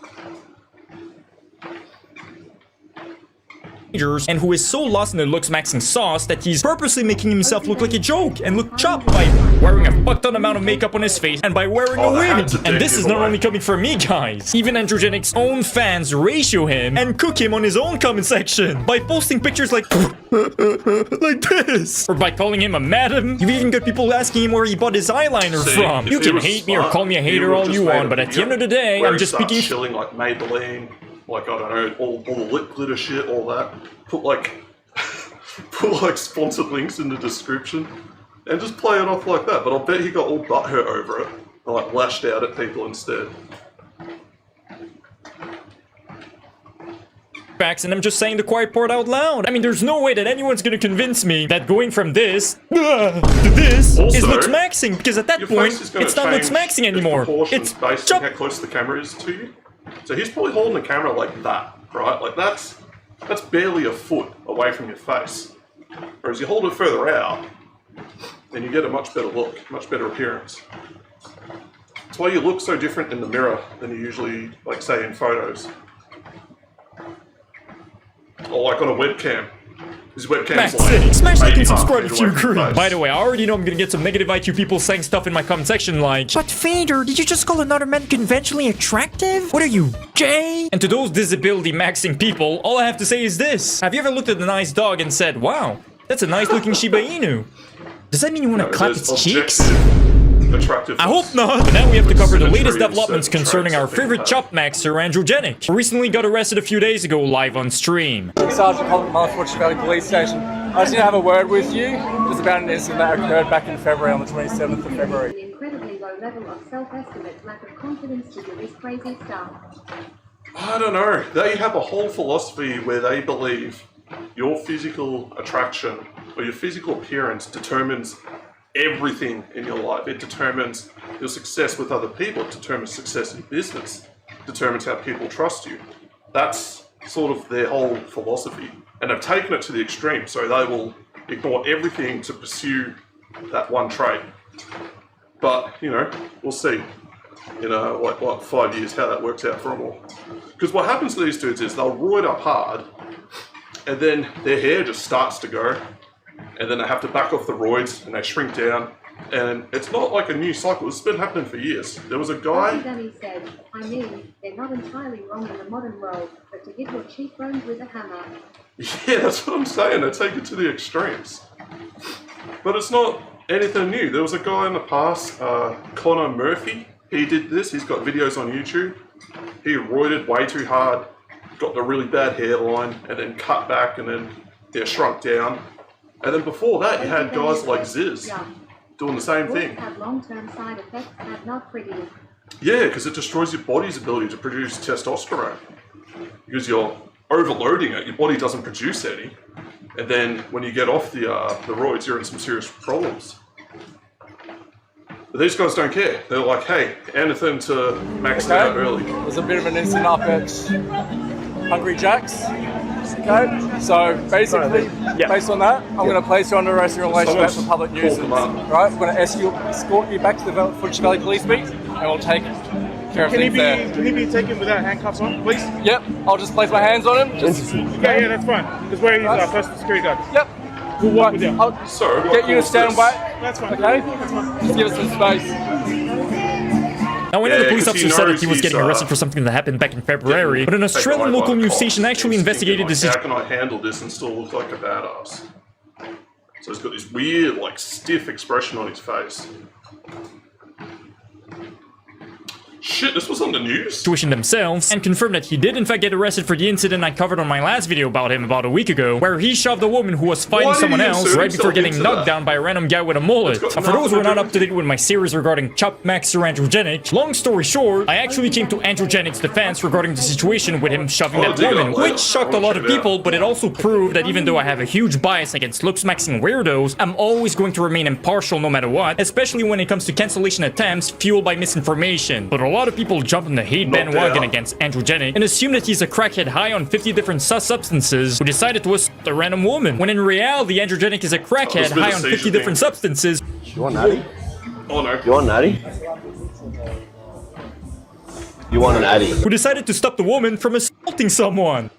And who is so lost in the looks maxing sauce that he's purposely making himself look like a joke and look chopped by wearing a fuck ton amount of makeup on his face and by wearing a wig. And this is not only coming from me, guys. Even Androgenic's own fans ratio him and cook him on his own comment section by posting pictures like like this, or by calling him a madam. You've even got people asking him where he bought his eyeliner from. You can hate me or call me a hater all you want, but at the end of the day, I'm just speaking. Chilling like Maybelline, like, I don't know, all the lip glitter shit, all that. Put like sponsored links in the description and just play it off like that. But I'll bet he got all butthurt over it and like lashed out at people instead. Facts, and I'm just saying the quiet part out loud. I mean, there's no way that anyone's gonna convince me that going from this to this Also, is looks maxing, because at that your point, face is gonna it's not looks change maxing anymore. proportions It's based chop. on how close the camera is to you. So he's probably holding the camera like that, right? Like that's barely a foot away from your face. Whereas you hold it further out, then you get a much better look, much better appearance. That's why you look so different in the mirror than you usually, like, say, in photos. Or like on a webcam. His webcam's like Smash like and maybe half subscribe a if meter you away from agree. your face. By the way, I already know I'm gonna get some negative IQ people saying stuff in my comment section like, "But Fader, did you just call another man conventionally attractive? What are you, gay?" And to those disability maxing people, all I have to say is this. Have you ever looked at a nice dog and said, "Wow, that's a nice looking Shiba Inu"? Does that mean you want to clap its cheeks? Attractive. I hope not. But now we have to cover the latest Symmetry developments and concerning our traits, I think, favorite chop maxer, Androgenic, who recently got arrested a few days ago live on stream. Sergeant Colin from Fortune Valley Police Station. I just need to have a word with you just about an incident that occurred back in February, on the 27th of February. An incredibly low level of self-estimate, lack of confidence to do this crazy stuff. I don't know. They have a whole philosophy where they believe your physical attraction or your physical appearance determines everything in your life. It determines your success with other people. It determines success in business. It determines how people trust you. That's sort of their whole philosophy. And they've taken it to the extreme, so they will ignore everything to pursue that one trait. But, you know, we'll see. in like 5 years how that works out for them all. Because what happens to these dudes is they'll roid up hard, and then their hair just starts to go, and then they have to back off the roids and they shrink down. And it's not like a new cycle. It's been happening for years. There was a guy. Danny said, I mean, they're not entirely wrong in the modern world, but to hit your cheekbones with a hammer. Yeah, that's what I'm saying. They take it to the extremes. But it's not anything new. There was a guy in the past, Connor Murphy. He did this. He's got videos on YouTube. He roided way too hard, got the really bad hairline, and then cut back, and then they're shrunk down. And then before that, you had guys like Ziz doing the same thing. Have long-term side effects and not pretty. Yeah, because it destroys your body's ability to produce testosterone. Because you're overloading it, your body doesn't produce any. And then when you get off the roids, you're in some serious problems. But these guys don't care. They're like, hey, anything to max it out early. There's a bit of an incident up at Hungry Jack's. Okay, so basically, based on that, I'm going to place you under arrest in relation to that for public nuisance. Right, I'm going to escort you back to the Footscray Valley Police Beat, and we'll take care of things there. Can he be taken without handcuffs on, please? Yep, I'll just place my hands on him. Yeah, that's fine. Because where he's our personal security guard. Yep. We'll walk with you. I'll get you to stand back. That's fine. Okay? That's fine. Just give us some space. Now, I know the police officer said that he was getting arrested for something that happened back in February, but an Australian local news station actually investigated the situation. How can I handle this and still look like a badass? So he's got this weird, like, stiff expression on his face. Shit, this was on the news? Situation themselves, and confirmed that he did in fact get arrested for the incident I covered on my last video about him about a week ago, where he shoved a woman who was fighting someone else right before getting knocked down by a random guy with a mullet. Now, for those who are not up to date with my series regarding Chop Master Androgenic, long story short, I actually came to Androgenic's defense regarding the situation with him shoving that woman, which shocked a lot of people, but it also proved that even though I have a huge bias against looks-maxing weirdos, I'm always going to remain impartial no matter what, especially when it comes to cancellation attempts fueled by misinformation. But a lot of people jump on the hate bandwagon against Androgenic and assume that he's a crackhead high on 50 different sus substances who decided to assault a random woman, when in reality Androgenic is a crackhead high on 50 different substances. You want natty? Oh no. You want natty? You want an addy? Who decided to stop the woman from assaulting someone.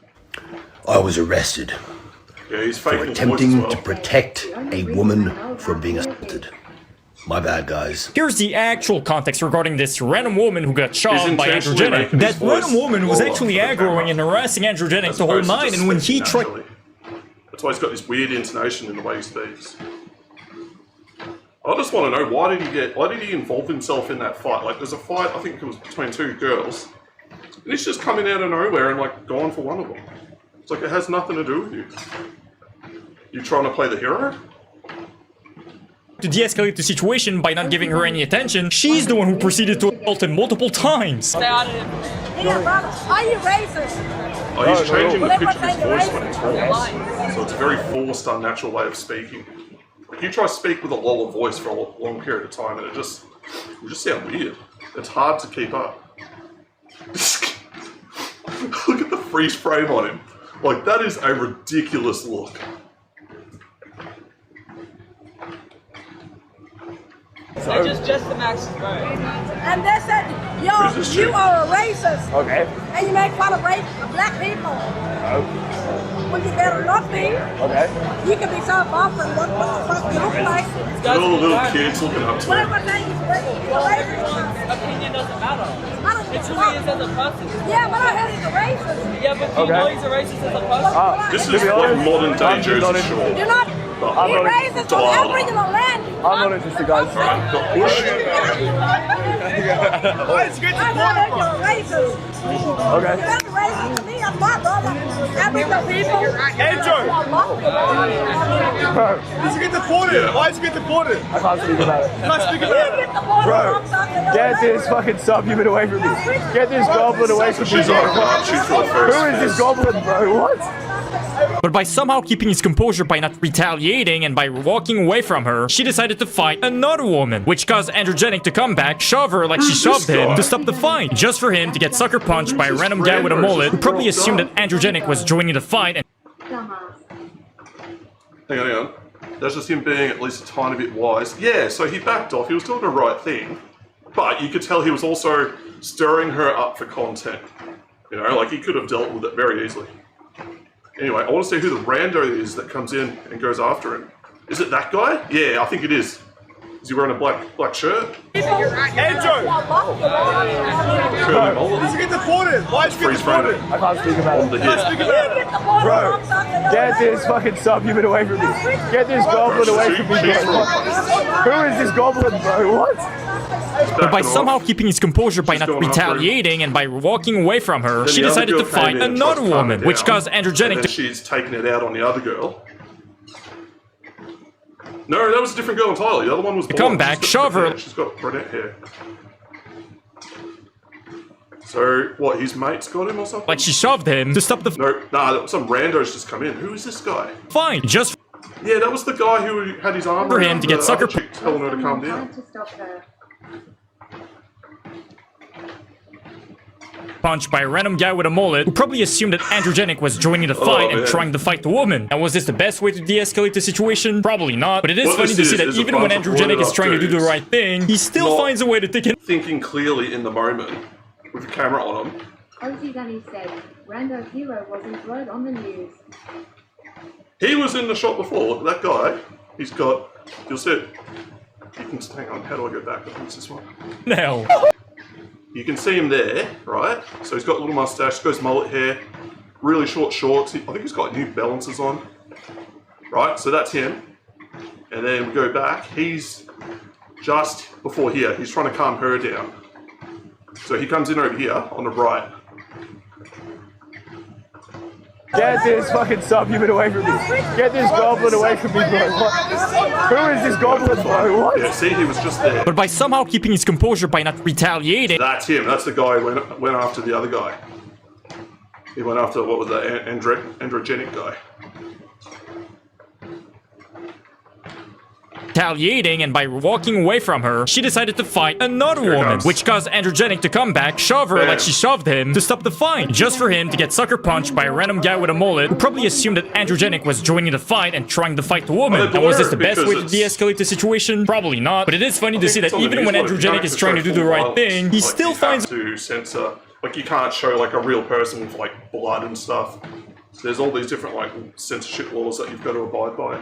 I was arrested for attempting to protect a woman from being assaulted. My bad, guys. Here's the actual context regarding this random woman who got shot by Androgenic. That random woman was actually aggroing and harassing Androgenic the whole night, and when he tried... That's why he's got this weird intonation in the way he speaks. I just want to know, why did he involve himself in that fight? Like, there's a fight, I think it was between two girls, and he's just coming out of nowhere and, like, gone for one of them. It's like, it has nothing to do with you. You trying to play the hero? To de-escalate the situation by not giving her any attention, she's the one who proceeded to assault him multiple times. Stay out of it. Yeah, are you racist? Oh, he's changing the pitch of his voice when he talks. So it's a very forced, unnatural way of speaking. Like, you try to speak with a lower voice for a long period of time and it just sound weird. It's hard to keep up. Look at the freeze frame on him. Like, that is a ridiculous look. They're just the Max's bro. And they said, yo, you are a racist. Okay. And you make fun of black people. When you better not be. Okay. You can be so buff and what the fuck you look like. Little kids looking up to him. Opinion doesn't matter. It's who he is as a person. Yeah, but I heard he's a racist. Yeah, but you know he's a racist as a person. This is like modern day Jersey Shore. You're not. He racist from Aboriginal land. I'm not interested, guys. It's good to I know you're a racist. Okay. You're not racist to me. I'm my brother. Aboriginal people. Andrew! Bro. He's get deported. Why is he get deported? I can't speak about it. You can't speak about it. Bro, get this fucking subhuman away from me. Get this goblin away from me. Who is this goblin, bro? What? But by somehow keeping his composure by not retaliating and by walking away from her, she decided to fight another woman, which caused Androgenic to come back, shove her like she shoved him, to stop the fight, just for him to get sucker punched by a random guy with a mullet who probably assumed that Androgenic was joining the fight and... Hang on. That's just him being at least a tiny bit wise. Yeah, so he backed off. He was doing the right thing. But you could tell he was also stirring her up for content. You know, like he could have dealt with it very easily. Anyway, I want to see who the rando is that comes in and goes after him. Is it that guy? Yeah, I think it is. Is he wearing a black shirt? Andrew! Does he get deported? Why is he get deported? I can't speak about it. Bro, get this fucking subhuman away from me. Get this goblin away from me, bro. Who is this goblin, bro? What? But by somehow keeping his composure by not retaliating and by walking away from her, she decided to fight another woman, which caused Androgenic to... She's taking it out on the other girl. No, that was a different girl entirely. The other one was blonde. Come back, shove her. She's got brunette hair. So, what, his mate's got him or something? Like she shoved him to stop the... No, nah, some randos just come in. Who is this guy? Fine, just... Yeah, that was the guy who had his arm for him to get sucker telling her to calm down. Punched by a random guy with a mullet who probably assumed that Androgenic was joining the fight and trying to fight the woman. And was this the best way to de-escalate the situation? Probably not, but it is funny to see that even when Androgenic is trying to do the right thing, he still finds a way to think it. Thinking clearly in the moment with the camera on him. Ozzy Danny said, Rando Hero wasn't word on the news. He was in the shot before. Look, that guy, he's got, you'll see it. You can, hang on, how do I go back? I think it's this one. No. You can see him there, right? So he's got a little mustache, goes mullet hair, really short shorts. I think he's got New Balances on, right? So that's him. And then we go back. He's just before here. He's trying to calm her down. So he comes in over here on the right. Get this fucking subhuman away from me. Get this goblin away from me, bro. What? Who is this goblin, bro? What? Yeah, see, he was just there. But by somehow keeping his composure by not retaliating... That's him. That's the guy who went after the other guy. He went after, what was that, androgenic guy. Retaliating, and by walking away from her, she decided to fight another woman, which caused Androgenic to come back, shove her like she shoved him, to stop the fight, just for him to get sucker punched by a random guy with a mullet who probably assumed that Androgenic was joining the fight and trying to fight the woman. And was this the best way to de-escalate the situation? Probably not, but it is funny to see that even when Androgenic is trying to do the right thing, he still finds... to censor, like you can't show like a real person with like blood and stuff. There's all these different like censorship laws that you've got to abide by.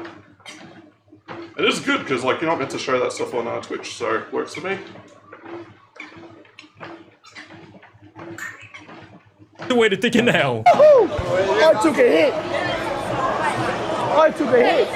It is good because like you're not meant to show that stuff on Twitch, so it works for me. The way to think it now. I took a hit. I took a hit.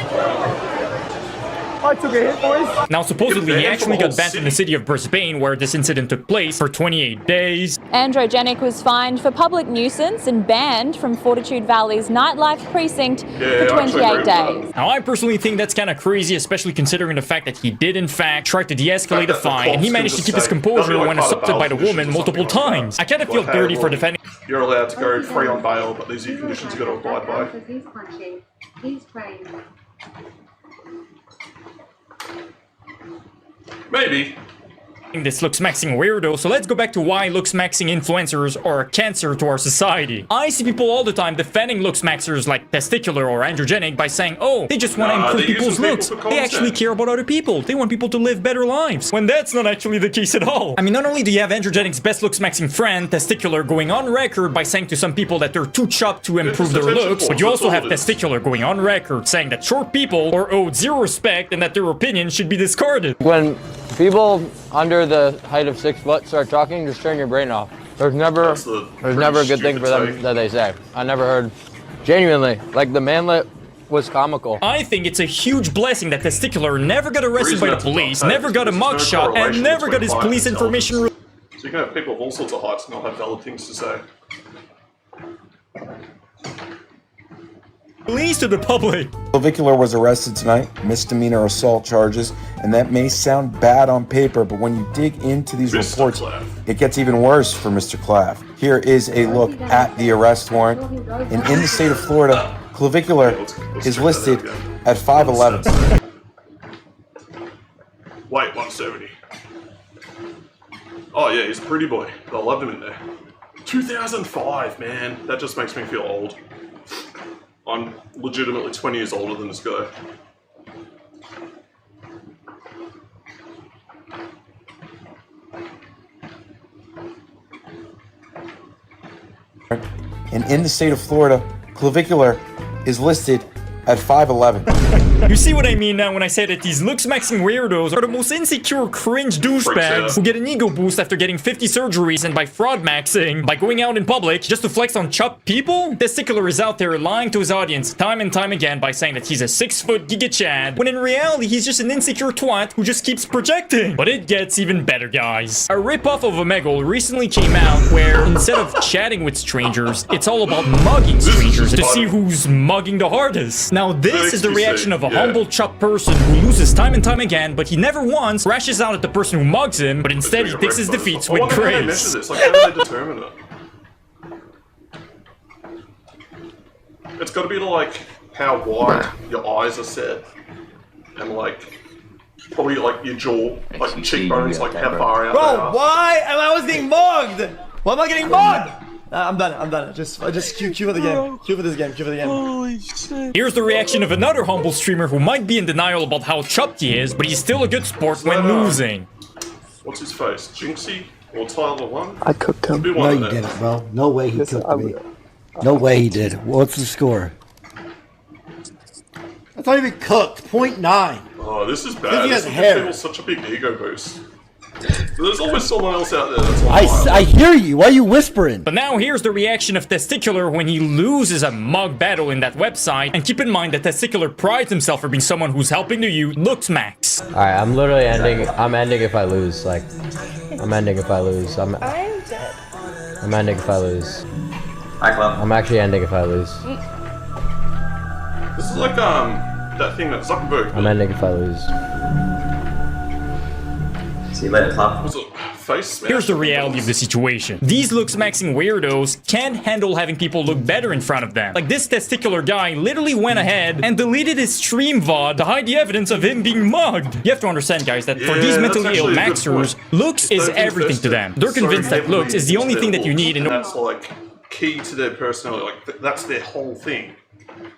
I took a hit, boys. Now, supposedly, he actually got banned from the city of Brisbane, where this incident took place, for 28 days. Androgenic was fined for public nuisance and banned from Fortitude Valley's nightlife precinct for 28 days. Now, I personally think that's kind of crazy, especially considering the fact that he did, in fact, try to de-escalate a fight, and he managed to keep his composure when assaulted by the woman multiple times. I kind of feel dirty for defending... You're allowed to go free on bail, but these are your conditions you've got to abide by. He's punching. He's trained. Maybe. This looks maxing weirdo, so let's go back to why looks maxing influencers are a cancer to our society. I see people all the time defending looks maxers like testicular or androgenic by saying, oh, they just want to improve people's looks. They actually care about other people. They want people to live better lives. When that's not actually the case at all. I mean, not only do you have androgenic's best looks maxing friend, testicular, going on record by saying to some people that they're too chopped to improve their looks, but you also have testicular going on record saying that short people are owed zero respect and that their opinion should be discarded. When people under the height of 6 foot start talking, just turn your brain off. There's never a good thing for them that they say. I never heard, genuinely, like the manlet was comical. I think it's a huge blessing that Testicular never got arrested by the police, never got a mugshot, and never got his police information. So you can have people of all sorts of heights and not have valid things to say. Released to the public. Clavicular was arrested tonight, misdemeanor assault charges, and that may sound bad on paper, but when you dig into these reports, it gets even worse for Mr. Claff. Here is a look at the arrest warrant, and in the state of Florida, Clavicular is listed at 5'11". Wait, 170. Oh yeah, he's a pretty boy. I loved him in there. 2005, man. That just makes me feel old. I'm legitimately 20 years older than this guy. And in the state of Florida, clavicular is listed at 5'11". You see what I mean now when I say that these looks-maxing weirdos are the most insecure, cringe douchebags who get an ego boost after getting 50 surgeries and by fraud-maxing, by going out in public just to flex on chopped people? Testicular is out there lying to his audience time and time again by saying that he's a 6-foot Giga Chad, when in reality he's just an insecure twat who just keeps projecting. But it gets even better, guys. A ripoff of Omegle recently came out where, instead of chatting with strangers, it's all about mugging strangers to see who's mugging the hardest. Now this is the reaction of a humble chop person who loses time and time again, but he never once rashes out at the person who mugs him, but instead he takes his defeats with grace. Like, how do they determine it? It's got to be like how wide your eyes are set, and like probably like your jaw, like your cheekbones, like how far out they are. Why am I always getting mugged? Why am I getting mugged? I'm done. Just cue for the game. Cue for this game. Holy shit. Here's the reaction of another humble streamer who might be in denial about how chopped he is, but he's still a good sport when losing. What's his face? Jinxie or Tyler 1? I cooked him. No, you didn't, bro. No way he cooked me. No way he did. What's the score? That's not even cooked. 0.9. Oh, this is bad. This gives people such a big ego boost. There's always someone else out there that's like I hear you. Why are you whispering? But now here's the reaction of Testicular when he loses a mug battle in that website. And keep in mind that Testicular prides himself for being someone who's helping the youth looks max. Alright, I'm literally ending. I'm ending if I lose. Like, I'm ending if I lose. I'm dead. I'm ending if I lose. I'm actually ending if I lose. This is like that thing that Zuckerberg. I'm ending if I lose. See you later, Club. Was it face smash? Here's the reality of the situation. These looks-maxing weirdos can't handle having people look better in front of them. Like this Testicular guy literally went ahead and deleted his stream VOD to hide the evidence of him being mugged. You have to understand, guys, that for these mentally ill maxers, looks is everything to them. They're convinced that looks is the only thing that you need in order. That's like key to their personality. Like that's their whole thing.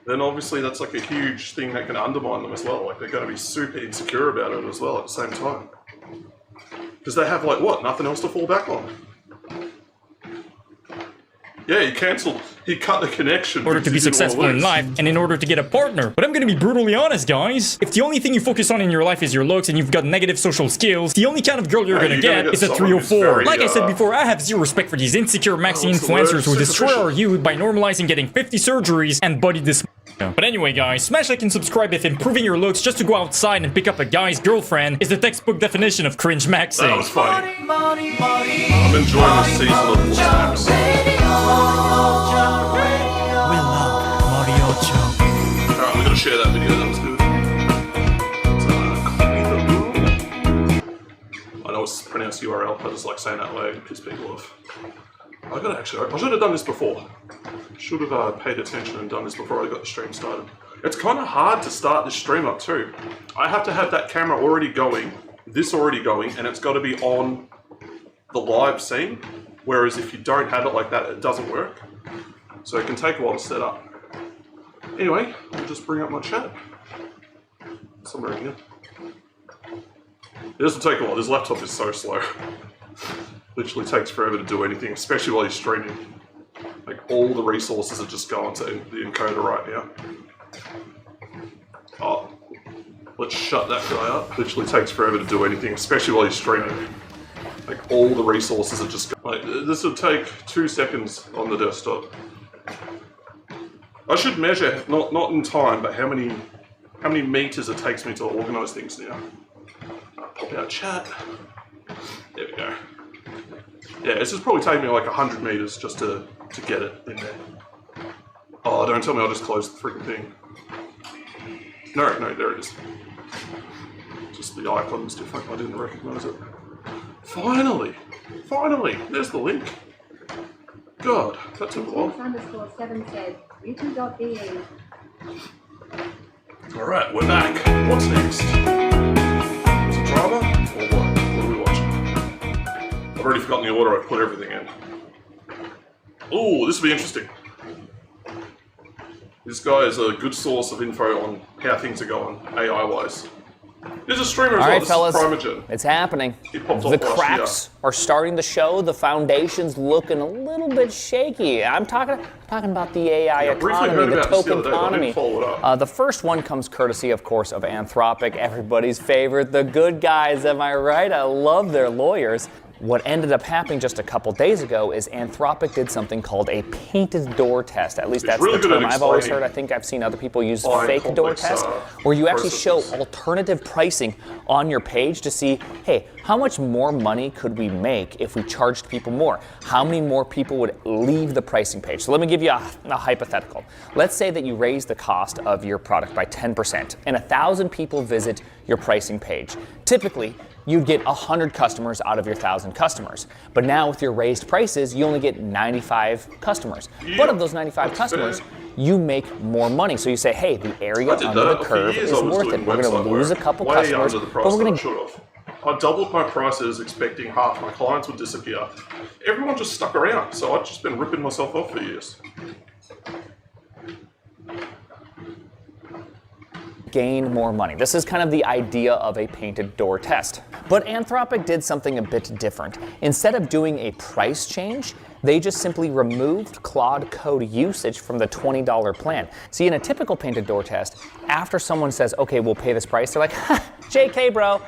Then obviously that's like a huge thing that can undermine them as well. Like they're going to be super insecure about it as well at the same time. Because they have, like, what? Nothing else to fall back on. Yeah, he cut the connection. In order to be successful in life, and in order to get a partner. But I'm gonna be brutally honest, guys. If the only thing you focus on in your life is your looks, and you've got negative social skills, the only kind of girl you're gonna get is a 304. Like I said before, I have zero respect for these insecure maxi influencers who destroy our youth by normalizing getting 50 surgeries and body dysmorphia. But anyway, guys, smash like and subscribe if improving your looks just to go outside and pick up a guy's girlfriend is the textbook definition of cringe maxing. That was funny. I'm enjoying this season of Looks Max. Alright, we're gonna share that video, that was good. I know it's pronounced URL, I just like saying that way to piss people off. I should have done this before. Should have paid attention and done this before I got the stream started. It's kind of hard to start this stream up too. I have to have that camera already going, this already going, and it's got to be on the live scene. Whereas if you don't have it like that, it doesn't work. So it can take a while to set up. Anyway, I'll just bring up my chat. Somewhere in here. This will take a while. This laptop is so slow. Literally takes forever to do anything, especially while you're streaming. Like all the resources are just going to the encoder right now. Oh, let's shut that guy up. Literally takes forever to do anything, especially while you're streaming. Like all the resources are just like this will take 2 seconds on the desktop. I should measure not in time, but how many meters it takes me to organize things now. Pop out chat. There we go. Yeah, this is probably taking me like 100 meters just to get it in there. Oh, don't tell me I'll just close the freaking thing. No, there it is. Just the icon was different, I didn't recognize it. Finally! There's the link. God, that took a while. _7 said, youtube.be. Alright, we're back. What's next? Is it drama? Or what? What are we watching? I've already forgotten the order I put everything in. Ooh, this will be interesting. This guy is a good source of info on how things are going, AI-wise. There's a streamer as All well. right, This fellas, is Primogen. it's happening. He popped The off last cracks are starting to show. The foundation's looking a little bit shaky. I'm talking about the AI economy, the token economy. The first one comes courtesy, of course, of Anthropic, everybody's favorite, the good guys. Am I right? I love their lawyers. What ended up happening just a couple days ago is Anthropic did something called a painted door test. At least that's the term I've always heard. I think I've seen other people use fake door test, where you actually show alternative pricing on your page to see, hey, how much more money could we make if we charged people more? How many more people would leave the pricing page? So let me give you a hypothetical. Let's say that you raise the cost of your product by 10% and 1,000 people visit your pricing page. Typically, you'd get 100 customers out of your 1,000 customers. But now with your raised prices, you only get 95 customers. But of those 95 customers, you make more money. So you say, hey, the area under the curve is worth it. We're going to lose a couple customers, but we're going to... I doubled my prices expecting half my clients would disappear. Everyone just stuck around, so I've just been ripping myself off for years. Gain more money. This is kind of the idea of a painted door test. But Anthropic did something a bit different. Instead of doing a price change, they just simply removed Claude Code usage from the $20 plan. See, in a typical painted door test, after someone says, okay, we'll pay this price, they're like, ha, JK, bro,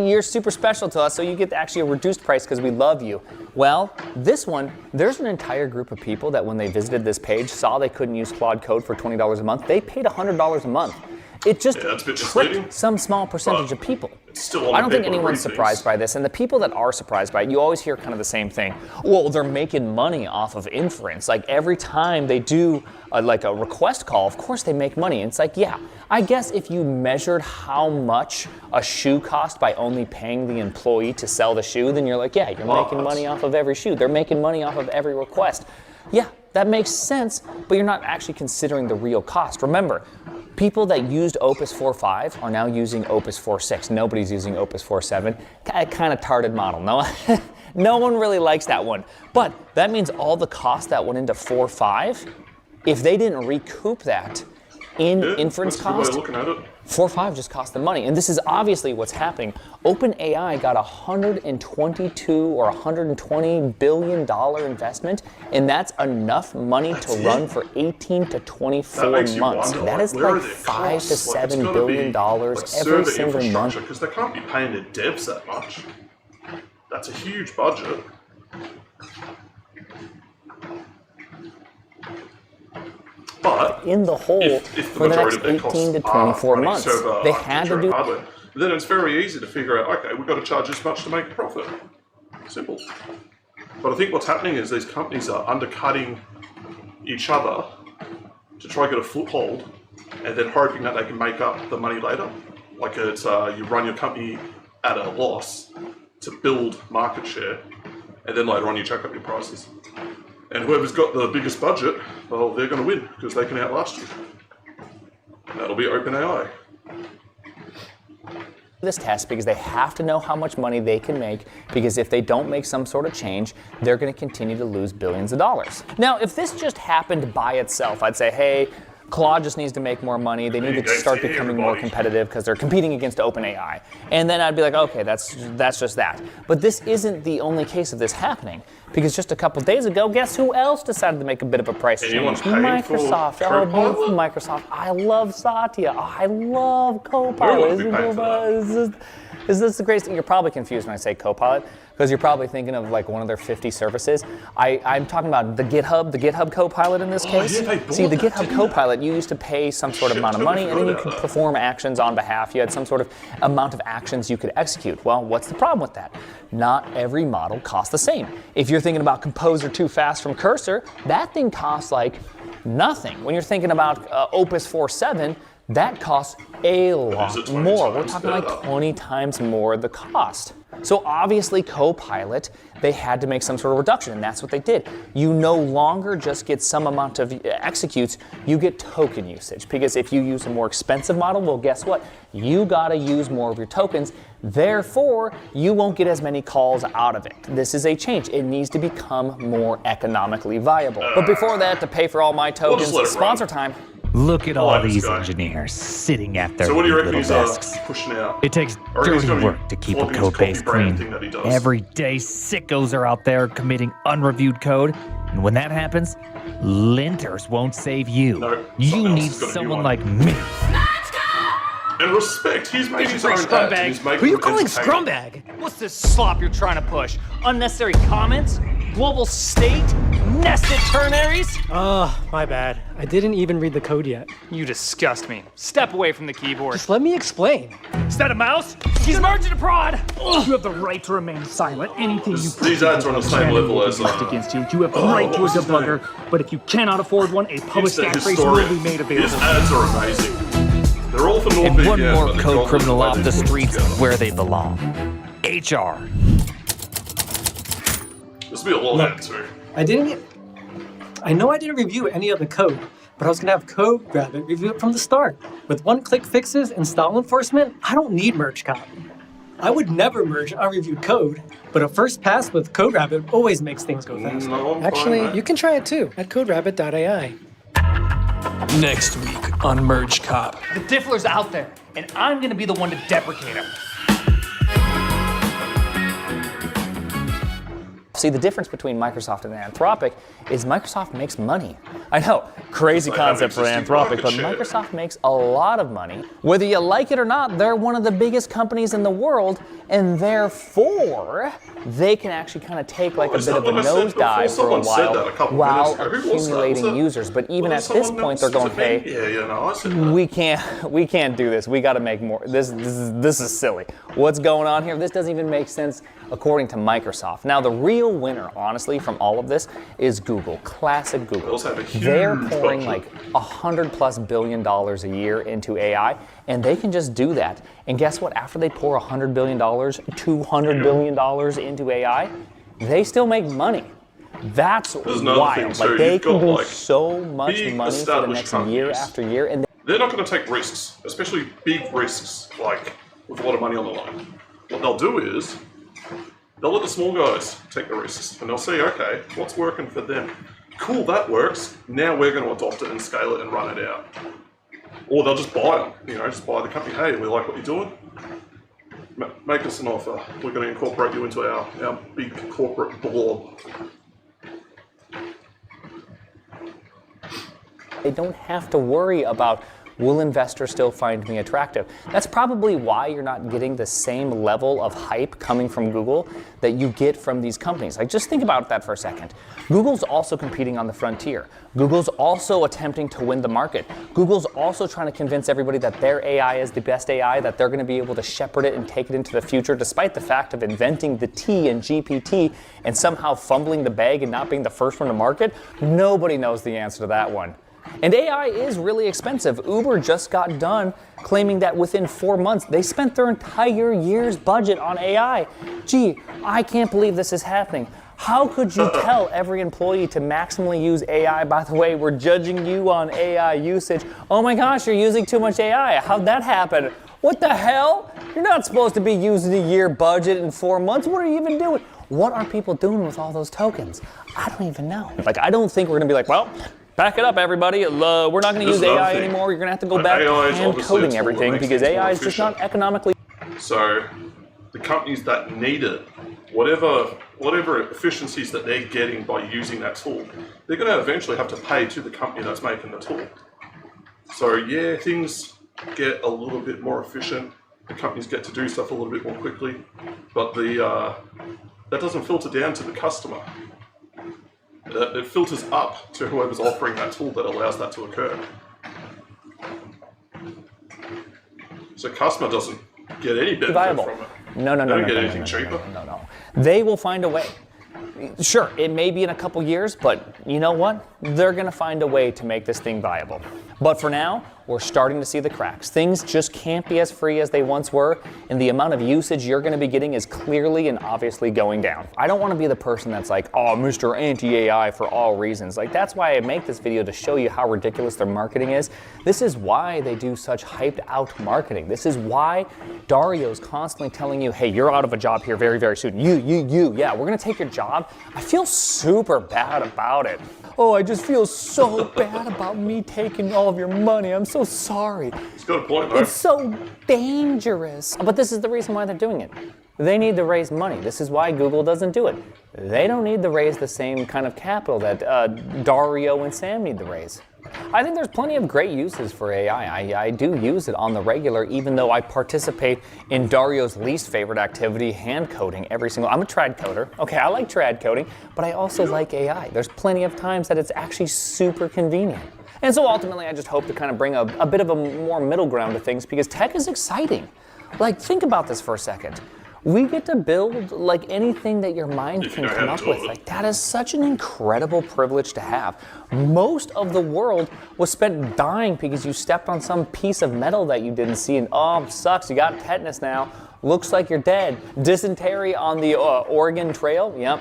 you're super special to us, so you get actually a reduced price because we love you. Well, this one, there's an entire group of people that when they visited this page saw they couldn't use Claude Code for $20 a month. They paid $100 a month. It just tricked some small percentage of people. I don't think anyone's surprised by this, and the people that are surprised by it, you always hear kind of the same thing. Well, they're making money off of inference. Like every time they do like a request call, of course they make money. And it's like, yeah, I guess if you measured how much a shoe cost by only paying the employee to sell the shoe, then you're like, yeah, you're making money off of every shoe. They're making money off of every request. Yeah, that makes sense, but you're not actually considering the real cost. Remember, people that used Opus 4.5 are now using Opus 4.6. Nobody's using Opus 4.7. Kind of tarded model. No one really likes that one. But that means all the cost that went into 4.5, if they didn't recoup that in inference cost, 4.5 just cost them money. And this is obviously what's happening. OpenAI got $122 or $120 billion investment, and that's enough money to run for 18 to 24 months. That is like $5 to $7 billion every single month. Because they can't be paying their devs that much. That's a huge budget. But in the hole for the next 18 to 24 months, they had to do hardware. Then it's very easy to figure out, okay, we've got to charge this much to make a profit. Simple. But I think what's happening is these companies are undercutting each other to try to get a foothold and then hoping that they can make up the money later. Like it's you run your company at a loss to build market share, and then later on you check up your prices. And whoever's got the biggest budget, well, they're going to win because they can outlast you. And that'll be OpenAI. This test because they have to know how much money they can make, because if they don't make some sort of change, they're going to continue to lose billions of dollars. Now, if this just happened by itself, I'd say, hey, Claude just needs to make more money. They need to start becoming more competitive because they're competing against OpenAI. And then I'd be like, okay, that's just that. But this isn't the only case of this happening, because just a couple days ago, guess who else decided to make a bit of a price change? Microsoft. Oh, beautiful Microsoft. I love Satya. Oh, I love Copilot. Is this the greatest thing? You're probably confused when I say Copilot, because you're probably thinking of like one of their 50 services. I'm talking about the GitHub Copilot in this case. See, the GitHub Copilot, you used to pay some sort of amount of money, and then you could perform actions on behalf. You had some sort of amount of actions you could execute. Well, what's the problem with that? Not every model costs the same. If you're thinking about Composer 2 Fast from Cursor, that thing costs like nothing. When you're thinking about Opus 4.7, that costs a lot more. We're talking like 20 times more the cost. So obviously Copilot, they had to make some sort of reduction, and that's what they did. You no longer just get some amount of executes, you get token usage. Because if you use a more expensive model, well, guess what? You gotta use more of your tokens. Therefore, you won't get as many calls out of it. This is a change. It needs to become more economically viable. But before that, to pay for all my tokens, sponsor time. Look at all these engineers sitting at their little desks. Pushing out? It takes dirty work to keep a code base clean. Every day, sickos are out there committing unreviewed code, and when that happens, linters won't save you. No, you need someone like me. And respect, he's making his own ads. Who are you calling scrumbag? What's this slop you're trying to push? Unnecessary comments? Global state? Nested ternaries? My bad. I didn't even read the code yet. You disgust me. Step away from the keyboard. Just let me explain. Is that a mouse? He's marching a prod! You have the right to remain silent. Anything you these ads are on the same level as against you. You have the right to a debugger, but if you cannot afford one, a public stack trace will be made available. His ads are amazing. They're all for NordVPN. And one more code criminal off the streets where they belong. HR. This will be a lot of that too. I know I didn't review any of the code, but I was gonna have CodeRabbit review it from the start. With one-click fixes and style enforcement, I don't need merge copy. I would never merge unreviewed code, but a first pass with CodeRabbit always makes things go faster. Actually, you can try it too at coderabbit.ai. Next week on Merge Cop. The Diffler's out there, and I'm gonna be the one to deprecate him. See, the difference between Microsoft and Anthropic is Microsoft makes money. I know, crazy concept for Anthropic, but Microsoft makes a lot of money. Whether you like it or not, they're one of the biggest companies in the world, and therefore, they can actually kind of take like a bit of a nosedive for a while accumulating users. But even at this point, they're going, hey, we can't do this. We got to make more. This is silly. What's going on here? This doesn't even make sense according to Microsoft. Now, the real winner, honestly, from all of this is Google. Classic Google. They're pouring like $100+ billion a year into AI, and they can just do that. And guess what? After they pour $100 billion, $200 billion into AI, they still make money. That's wild. Like they can do so much money for the next year after year, and they're not going to take risks, especially big risks, like with a lot of money on the line. What they'll do is they'll let the small guys take the risks, and they'll see, okay, what's working for them? Cool, that works. Now we're going to adopt it and scale it and run it out. Or they'll just buy them, just buy the company. Hey, we like what you're doing. Make us an offer. We're going to incorporate you into our big corporate blob. They don't have to worry about, will investors still find me attractive? That's probably why you're not getting the same level of hype coming from Google that you get from these companies. Like, just think about that for a second. Google's also competing on the frontier. Google's also attempting to win the market. Google's also trying to convince everybody that their AI is the best AI, that they're going to be able to shepherd it and take it into the future, despite the fact of inventing the T in GPT and somehow fumbling the bag and not being the first one to market. Nobody knows the answer to that one. And AI is really expensive. Uber just got done claiming that within 4 months, they spent their entire year's budget on AI. Gee, I can't believe this is happening. How could you tell every employee to maximally use AI? By the way, we're judging you on AI usage. Oh my gosh, you're using too much AI. How'd that happen? What the hell? You're not supposed to be using a year budget in 4 months. What are you even doing? What are people doing with all those tokens? I don't even know. Like, I don't think we're gonna be like, well, back it up, everybody. We're not going to use AI anymore. You're going to have to go back to hand coding everything because AI is just not economically. So the companies that need it, whatever efficiencies that they're getting by using that tool, they're going to eventually have to pay to the company that's making the tool. So yeah, things get a little bit more efficient. The companies get to do stuff a little bit more quickly, but that doesn't filter down to the customer. It filters up to whoever's offering that tool that allows that to occur. So customer doesn't get any benefit from it. No. They don't get anything cheaper. No. They will find a way. Sure, it may be in a couple years, but you know what? They're going to find a way to make this thing viable. But for now, we're starting to see the cracks. Things just can't be as free as they once were, and the amount of usage you're going to be getting is clearly and obviously going down. I don't want to be the person that's like, oh, Mr. Anti-AI for all reasons. Like, that's why I make this video, to show you how ridiculous their marketing is. This is why they do such hyped out marketing. This is why Dario's constantly telling you, hey, you're out of a job here very, very soon. Yeah, we're going to take your job. I feel super bad about it. Oh, I just feel so bad about me taking all of your money. I'm so sorry. It's got a point, though. It's so dangerous. But this is the reason why they're doing it. They need to raise money. This is why Google doesn't do it. They don't need to raise the same kind of capital that Dario and Sam need to raise. I think there's plenty of great uses for AI. I do use it on the regular, even though I participate in Dario's least favorite activity, hand coding every single. I'm a trad coder. Okay, I like trad coding, but I also like AI. There's plenty of times that it's actually super convenient. And so ultimately, I just hope to kind of bring a bit of a more middle ground to things, because tech is exciting. Like, think about this for a second. We get to build like anything that your mind can come up with. Like, that is such an incredible privilege to have. Most of the world was spent dying because you stepped on some piece of metal that you didn't see, and oh, sucks, you got tetanus now. Looks like you're dead. Dysentery on the Oregon Trail, yep.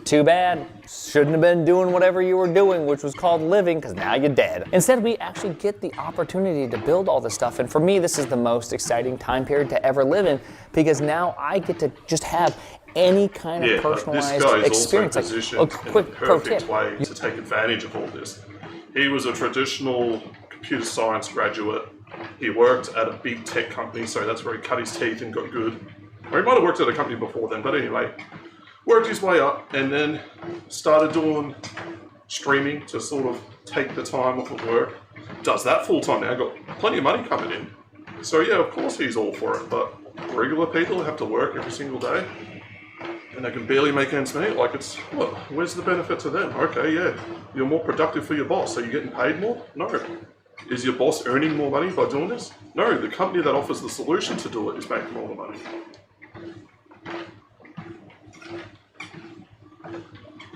Too bad. Shouldn't have been doing whatever you were doing, which was called living, because now you're dead. Instead, we actually get the opportunity to build all this stuff. And for me, this is the most exciting time period to ever live in, because now I get to just have any kind of personalized experience. This guy is also positioned in the perfect way to take advantage of all this. He was a traditional computer science graduate. He worked at a big tech company, so that's where he cut his teeth and got good. Or he might have worked at a company before then, but anyway. Worked his way up and then started doing streaming to sort of take the time off of work. Does that full time now, got plenty of money coming in. So yeah, of course he's all for it, but regular people have to work every single day and they can barely make ends meet. Like, it's, what, where's the benefit to them? Okay, yeah, you're more productive for your boss, so you're getting paid more? No. Is your boss earning more money by doing this? No, the company that offers the solution to do it is making all the money.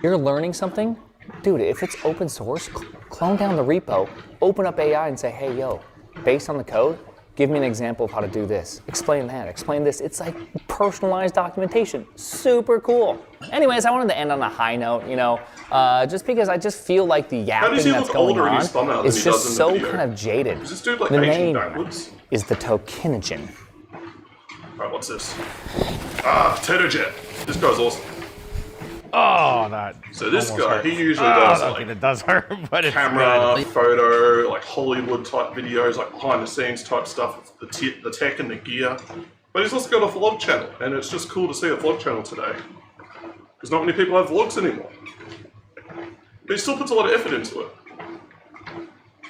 You're learning something? Dude, if it's open source, clone down the repo, open up AI and say, hey, yo, based on the code, give me an example of how to do this. Explain that, explain this. It's like personalized documentation. Super cool. Anyways, I wanted to end on a high note, you know, just because I just feel like the yapping that's going on is just so kind of jaded. Is this dude like the name backwards? Is the tokenogen. Alright, what's this? Ah, Tetojet. This guy's awesome. Oh, that. So this guy, he usually does like it does hurt, but it's camera, good. photo, like Hollywood type videos, like behind the scenes type stuff, the tech and the gear. But he's also got a vlog channel, and it's just cool to see a vlog channel today. Because not many people have vlogs anymore. But he still puts a lot of effort into it.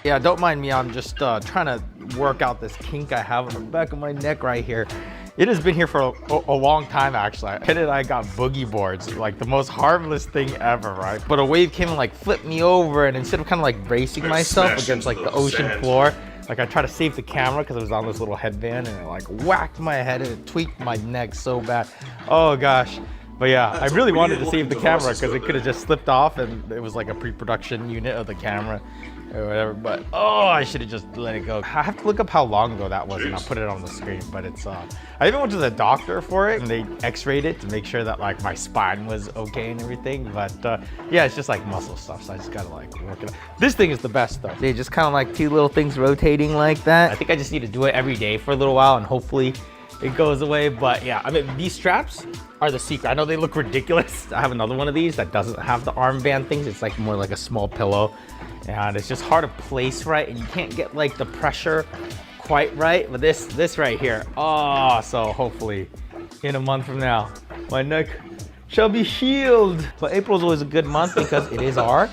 Yeah, don't mind me. I'm just trying to work out this kink I have on the back of my neck right here. It has been here for a long time, actually. Kid and I got boogie boards, like the most harmless thing ever, right? But a wave came and like flipped me over, and instead of kind of like bracing myself against like the ocean floor, like I tried to save the camera because it was on this little headband, and it like whacked my head and it tweaked my neck so bad. Oh gosh. But yeah, I really wanted to save the camera because it could have just slipped off, and it was like a pre-production unit of the camera or whatever. But oh, I should have just let it go. I have to look up how long ago that was, and I'll put it on the screen. But it's I even went to the doctor for it, and they x-rayed it to make sure that like my spine was okay and everything. But yeah, it's just like muscle stuff, so I just gotta like work it out. This thing is the best though. They just kind of like two little things rotating like that. I think I just need to do it every day for a little while, and hopefully it goes away. But yeah, I mean, these straps are the secret. I know they look ridiculous. I have another one of these that doesn't have the armband things. It's like more like a small pillow, and it's just hard to place right, and you can't get like the pressure quite right. But this right here, oh, so hopefully in a month from now, my neck shall be healed. But April's always a good month because it is our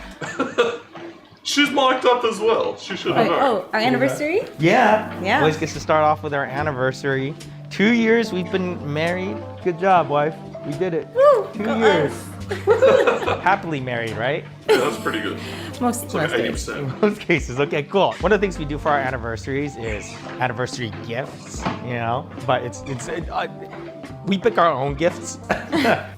She's mic'd up as well. She should have known. Oh, our anniversary? Yeah. Yeah. Always gets to start off with our anniversary. 2 years we've been married. Good job, wife. We did it. Woo, 2 years. Happily married, right? Yeah, that's pretty good. Most like days. 80%. Most cases. Okay, cool. One of the things we do for our anniversaries is anniversary gifts, you know, but we pick our own gifts.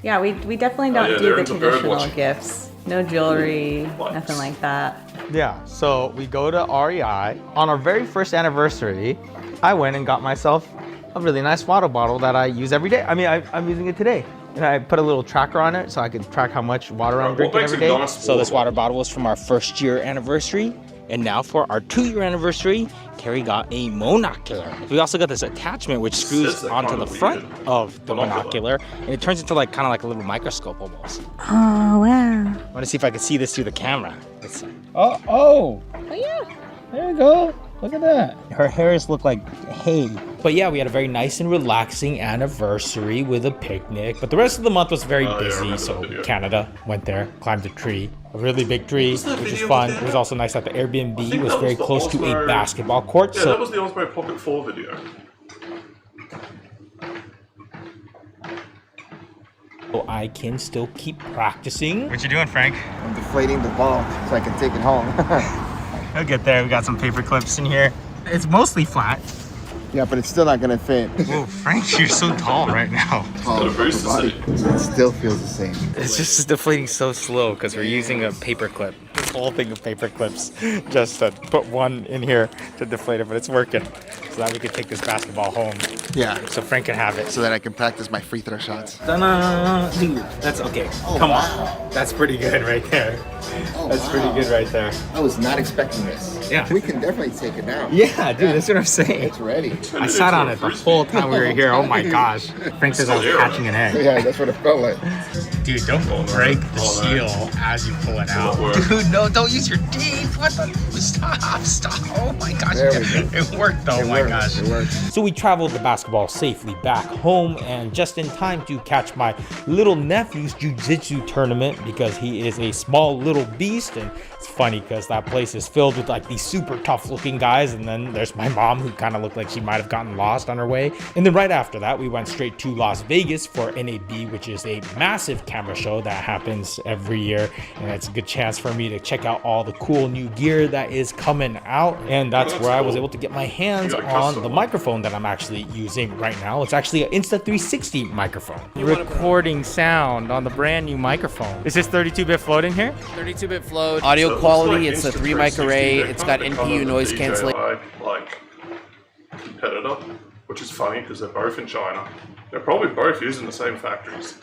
Yeah, we definitely don't do the traditional gifts. No jewelry, nothing like that. Yeah, so we go to REI. On our very first anniversary, I went and got myself a really nice water bottle that I use every day. I mean, I'm using it today. And I put a little tracker on it so I can track how much water I'm drinking every day. So this water bottle was from our first year anniversary. And now for our 2-year anniversary, Carrie got a monocular. We also got this attachment which screws onto the front of the monocular, and it turns into like kind of like a little microscope almost. Oh, wow. I want to see if I can see this through the camera. Let's see. Oh yeah. There you go. Look at that. Her hairs look like hay. But yeah, we had a very nice and relaxing anniversary with a picnic. But the rest of the month was very busy, so Canada went there, climbed a tree. A really big tree, which was fun. It was also nice that the Airbnb was very close to a basketball court. Yeah, that was the Osmo Pocket 4 video. So I can still keep practicing. What you doing, Frank? I'm deflating the ball so I can take it home. I'll get there. We got some paper clips in here. It's mostly flat. Yeah, but it's still not gonna fit. Whoa, Frank, you're so tall right now. Tall body. It still feels the same. It's just deflating so slow because we're using a paper clip. This whole thing of paper clips just to put one in here to deflate it, but it's working. So that we can take this basketball home. Yeah. So Frank can have it. So that I can practice my free throw shots. Dude, that's okay. Come on. That's pretty good right there. That's pretty good right there. I was not expecting this. Yeah. We can definitely take it now. Yeah, dude, that's what I'm saying. It's ready. I sat on it the whole time we were here. Oh my gosh. Frank says I was catching an egg. Yeah, that's what it felt like. Dude, don't break the seal as you pull it out. Dude, no, don't use your teeth. What the? Stop. Oh my gosh. It worked though. Oh my gosh. It worked. So we traveled the basketball safely back home and just in time to catch my little nephew's jiu-jitsu tournament because he is a small little beast. And it's funny because that place is filled with like these super tough looking guys, and then there's my mom who kind of looked like she might have gotten lost on her way. And then right after that we went straight to Las Vegas for NAB, which is a massive camera show that happens every year, and it's a good chance for me to check out all the cool new gear that is coming out. And that's where I was able to get my hands on the microphone that I'm actually using right now. It's actually an Insta360 microphone. Recording sound on the brand new microphone. Is this 32-bit float in here? 32-bit float. Audio quality, it's a 3-mic array. It's got NPU noise cancellation. Like competitor, which is funny because they're both in China. They're probably both using the same factories.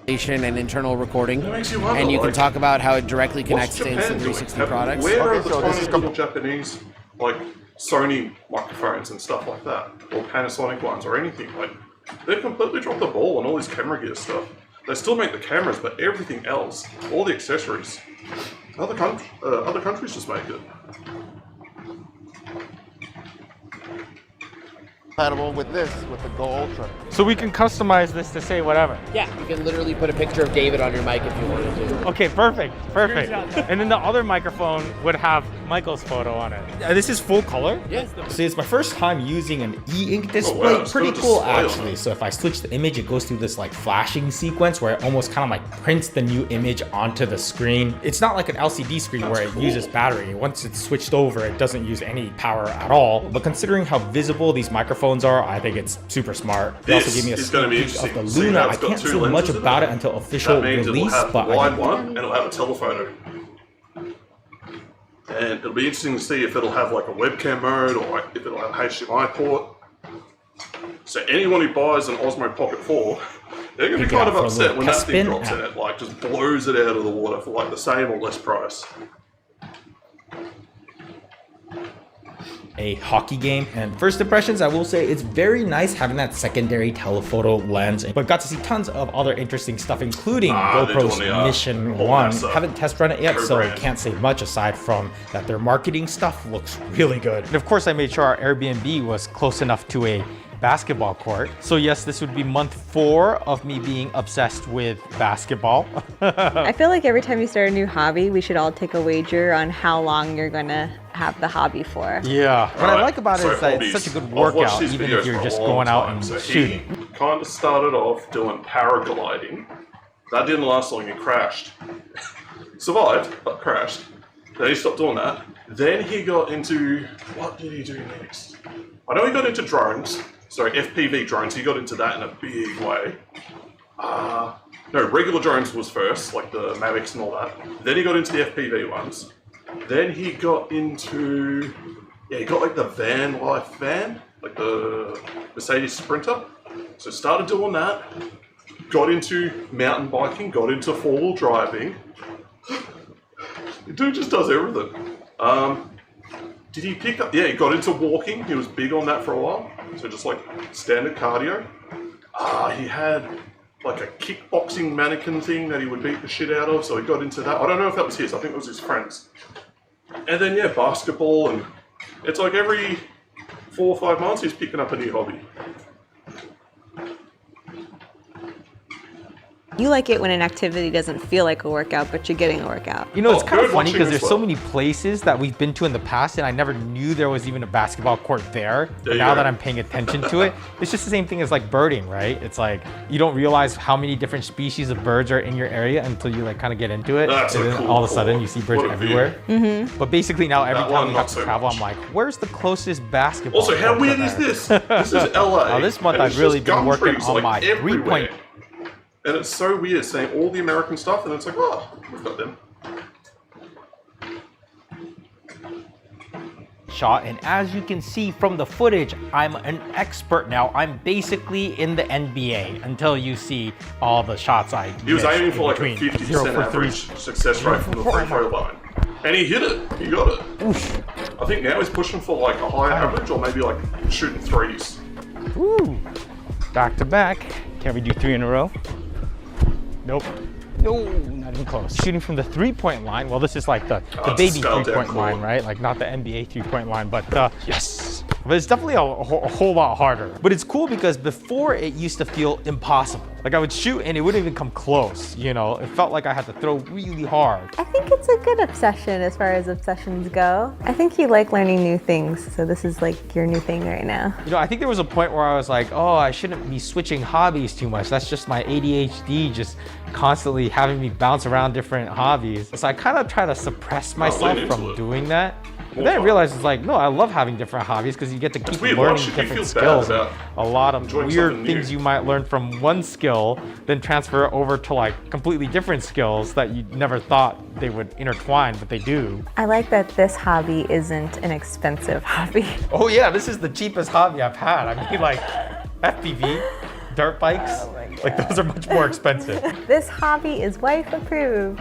And internal recording, and you can talk about how it directly connects to Insta360 products. Where are the tiny little Japanese, like Sony microphones and stuff like that, or Panasonic ones, or anything? Like, they've completely dropped the ball on all this camera gear stuff. They still make the cameras, but everything else, all the accessories, other countries just make it. Compatible with this, with the Go Ultra. So we can customize this to say whatever. Yeah, you can literally put a picture of David on your mic if you wanted to. Okay, perfect. And then the other microphone would have Michael's photo on it. This is full color? Yes. See, it's my first time using an e-ink display. Oh, wow. Pretty cool, actually. So if I switch the image, it goes through this like flashing sequence where it almost kind of like prints the new image onto the screen. It's not like an LCD screen where it uses battery. Once it's switched over, it doesn't use any power at all. But considering how visible these microphones are, I think it's super smart. They also gave me a sneak peek of the Luna. I can't say much about it until official release, but wide one and it'll have a telephoto. And it'll be interesting to see if it'll have like a webcam mode or like if it'll have a HDMI port. So anyone who buys an Osmo Pocket 4, they're going to be kind of upset when that thing drops in it, like just blows it out of the water for like the same or less price. A hockey game, and first impressions, I will say it's very nice having that secondary telephoto lens, but got to see tons of other interesting stuff, including GoPro's Mission 1. Haven't test run it yet, so I can't say much aside from that their marketing stuff looks really good. And of course I made sure our Airbnb was close enough to a basketball court. So yes, this would be month 4 of me being obsessed with basketball. I feel like every time you start a new hobby, we should all take a wager on how long you're gonna have the hobby for. Yeah. What I like about it is that it's such a good workout, even if you're just going out and shooting. He kind of started off doing paragliding. That didn't last long, he crashed. Survived, but crashed. Then he stopped doing that. Then he got into, what did he do next? I know he got into drones. Sorry, FPV drones. He got into that in a big way. No, regular drones was first, like the Mavics and all that. Then he got into the FPV ones. Then he got into, he got like the van life van, like the Mercedes Sprinter. So started doing that. Got into mountain biking, got into four-wheel driving. The dude just does everything. Did he pick up? Yeah, he got into walking. He was big on that for a while. So just like standard cardio. He had like a kickboxing mannequin thing that he would beat the shit out of. So he got into that. I don't know if that was his. I think it was his friend's. And then yeah, basketball, and it's like every 4 or 5 months he's picking up a new hobby. You like it when an activity doesn't feel like a workout, but you're getting a workout. You know, it's kind of funny because there's so many places that we've been to in the past and I never knew there was even a basketball court there. But now that I'm paying attention to it, it's just the same thing as like birding, right? It's like you don't realize how many different species of birds are in your area until you like kind of get into it. That's and then cool all of a sudden you see birds everywhere. Mm-hmm. But basically now every time we have to travel, I'm like, where's the closest basketball Also, how court weird there? is this? This is LA. Now this month I've really been working on my three-point. And it's so weird saying all the American stuff, and it's like, oh, we've got them. Shot, and as you can see from the footage, I'm an expert now. I'm basically in the NBA until you see all the shots I He was missed aiming for like a 50% average success rate from the free throw line. And he hit it. He got it. Oof. I think now he's pushing for like a higher average, or maybe like shooting threes. Woo. Back to back. Can we do 3 in a row? Nope. No, not even close. Shooting from the three-point line. Well, this is like the baby three-point line, right? Like not the NBA three-point line, but yes. But it's definitely a whole lot harder. But it's cool because before it used to feel impossible. Like I would shoot and it wouldn't even come close, you know? It felt like I had to throw really hard. I think it's a good obsession as far as obsessions go. I think you like learning new things, so this is like your new thing right now. You know, I think there was a point where I was like, oh, I shouldn't be switching hobbies too much. That's just my ADHD just constantly having me bounce around different hobbies. So I kind of try to suppress myself from doing that. But then I realized it's like, no, I love having different hobbies because you get to keep learning different skills. And a lot of weird things you might learn from one skill, then transfer over to like completely different skills that you never thought they would intertwine, but they do. I like that this hobby isn't an expensive hobby. Oh yeah, this is the cheapest hobby I've had. I mean like FPV, dirt bikes, like those are much more expensive. This hobby is wife approved.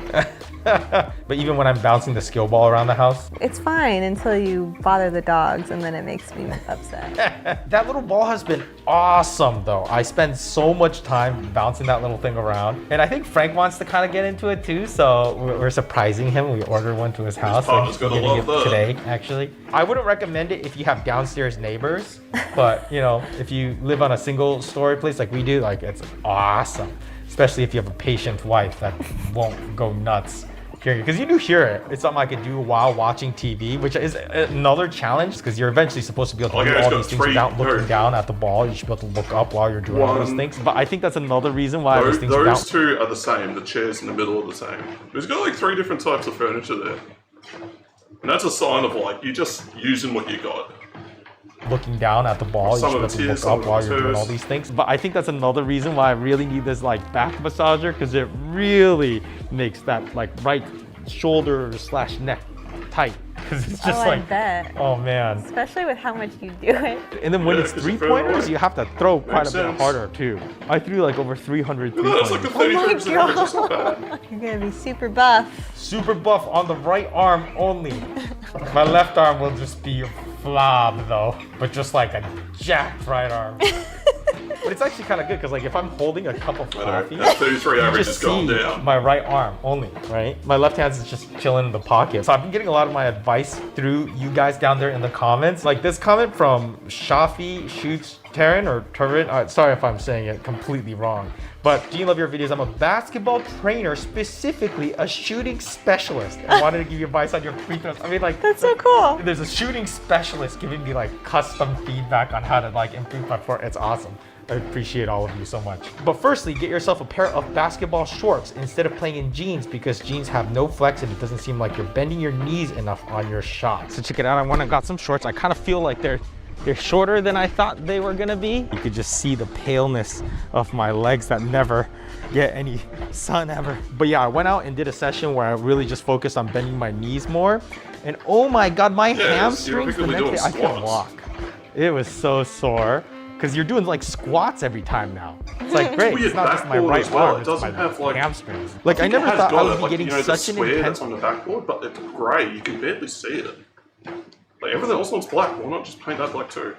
But even when I'm bouncing the skill ball around the house? It's fine until you bother the dogs and then it makes me upset. That little ball has been awesome though. I spend so much time bouncing that little thing around. And I think Frank wants to kind of get into it too, so we're surprising him. We ordered one to his house. So he's getting it today, actually. I wouldn't recommend it if you have downstairs neighbors, but you know, if you live on a single story place like we do, like it's awesome. Especially if you have a patient wife that won't go nuts hearing it. Because you do hear it. It's something I could do while watching TV, which is another challenge because you're eventually supposed to be able to do all these things without looking down at the ball. You should be able to look up while you're doing all those things. But I think that's another reason why those things those two are the same. The chairs in the middle are the same. There's got like 3 different types of furniture there. And that's a sign of like, you're just using what you got. Looking down at the ball, you should be able to look up while you're doing all these things. But I think that's another reason why I really need this like back massager because it really makes that like right shoulder / neck tight. Because it's just I bet. Oh man. Especially with how much you do it. And then when it's 3-pointers, you have to throw quite a bit harder too. I threw like over 300 3-pointers. Like oh my god. You're gonna be super buff. Super buff on the right arm only. My left arm will just be a flob though, but just like a jacked right arm. But it's actually kind of good because like if I'm holding a cup of coffee, that 33 you average just is going see down. My right arm only, right? My left hand is just chilling in the pocket. So I've been getting a lot of my advice through you guys down there in the comments. Like this comment from Shafi Shoots Taryn or Turin. Sorry if I'm saying it completely wrong. But do you love your videos? I'm a basketball trainer, specifically a shooting specialist. I wanted to give you advice on your free throws. I mean, like that's so cool. There's a shooting specialist giving me like custom feedback on how to like improve my form. It's awesome. I appreciate all of you so much. But firstly, get yourself a pair of basketball shorts instead of playing in jeans because jeans have no flex and it doesn't seem like you're bending your knees enough on your shot. So check it out. I got some shorts. I kind of feel like they're They're shorter than I thought they were gonna be. You could just see the paleness of my legs that never get any sun ever. But yeah, I went out and did a session where I really just focused on bending my knees more. And oh my God, my hamstrings the next day, I couldn't walk. It was so sore. Because you're doing like squats every time now. It's like great, it's not just my right arm, it's my hamstrings. Like I never thought I would be getting such an intense... on the backboard, but it's grey, you can barely see it. Like everything else looks black, why not just paint that black too?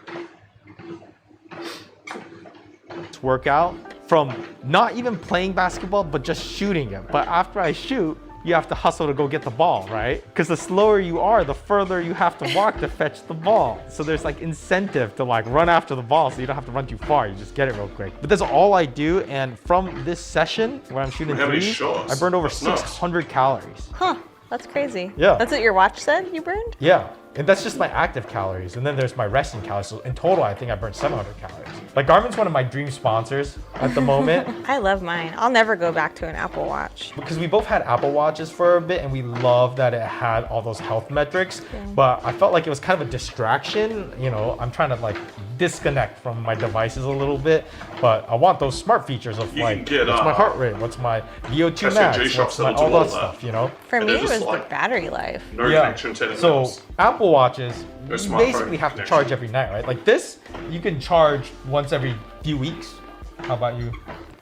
Workout from not even playing basketball, but just shooting it. But after I shoot, you have to hustle to go get the ball, right? Because the slower you are, the further you have to walk to fetch the ball. So there's like incentive to like run after the ball so you don't have to run too far, you just get it real quick. But that's all I do, and from this session where I'm shooting threes, I burned over 600 calories. Huh, that's crazy. Yeah. That's what your watch said you burned? Yeah. And that's just my active calories. And then there's my resting calories. So in total, I think I burned 700 calories. Like Garmin's one of my dream sponsors at the moment. I love mine. I'll never go back to an Apple Watch. Because we both had Apple Watches for a bit and we loved that it had all those health metrics. Yeah. But I felt like it was kind of a distraction. You know, I'm trying to like disconnect from my devices a little bit. But I want those smart features of like, what's my heart rate? What's my VO2 max? What's my, all that stuff, you know? For me, it was the battery life. No connection to so Apple Watches, you basically have to charge every night, right? Like this, you can charge once every few weeks. How about you?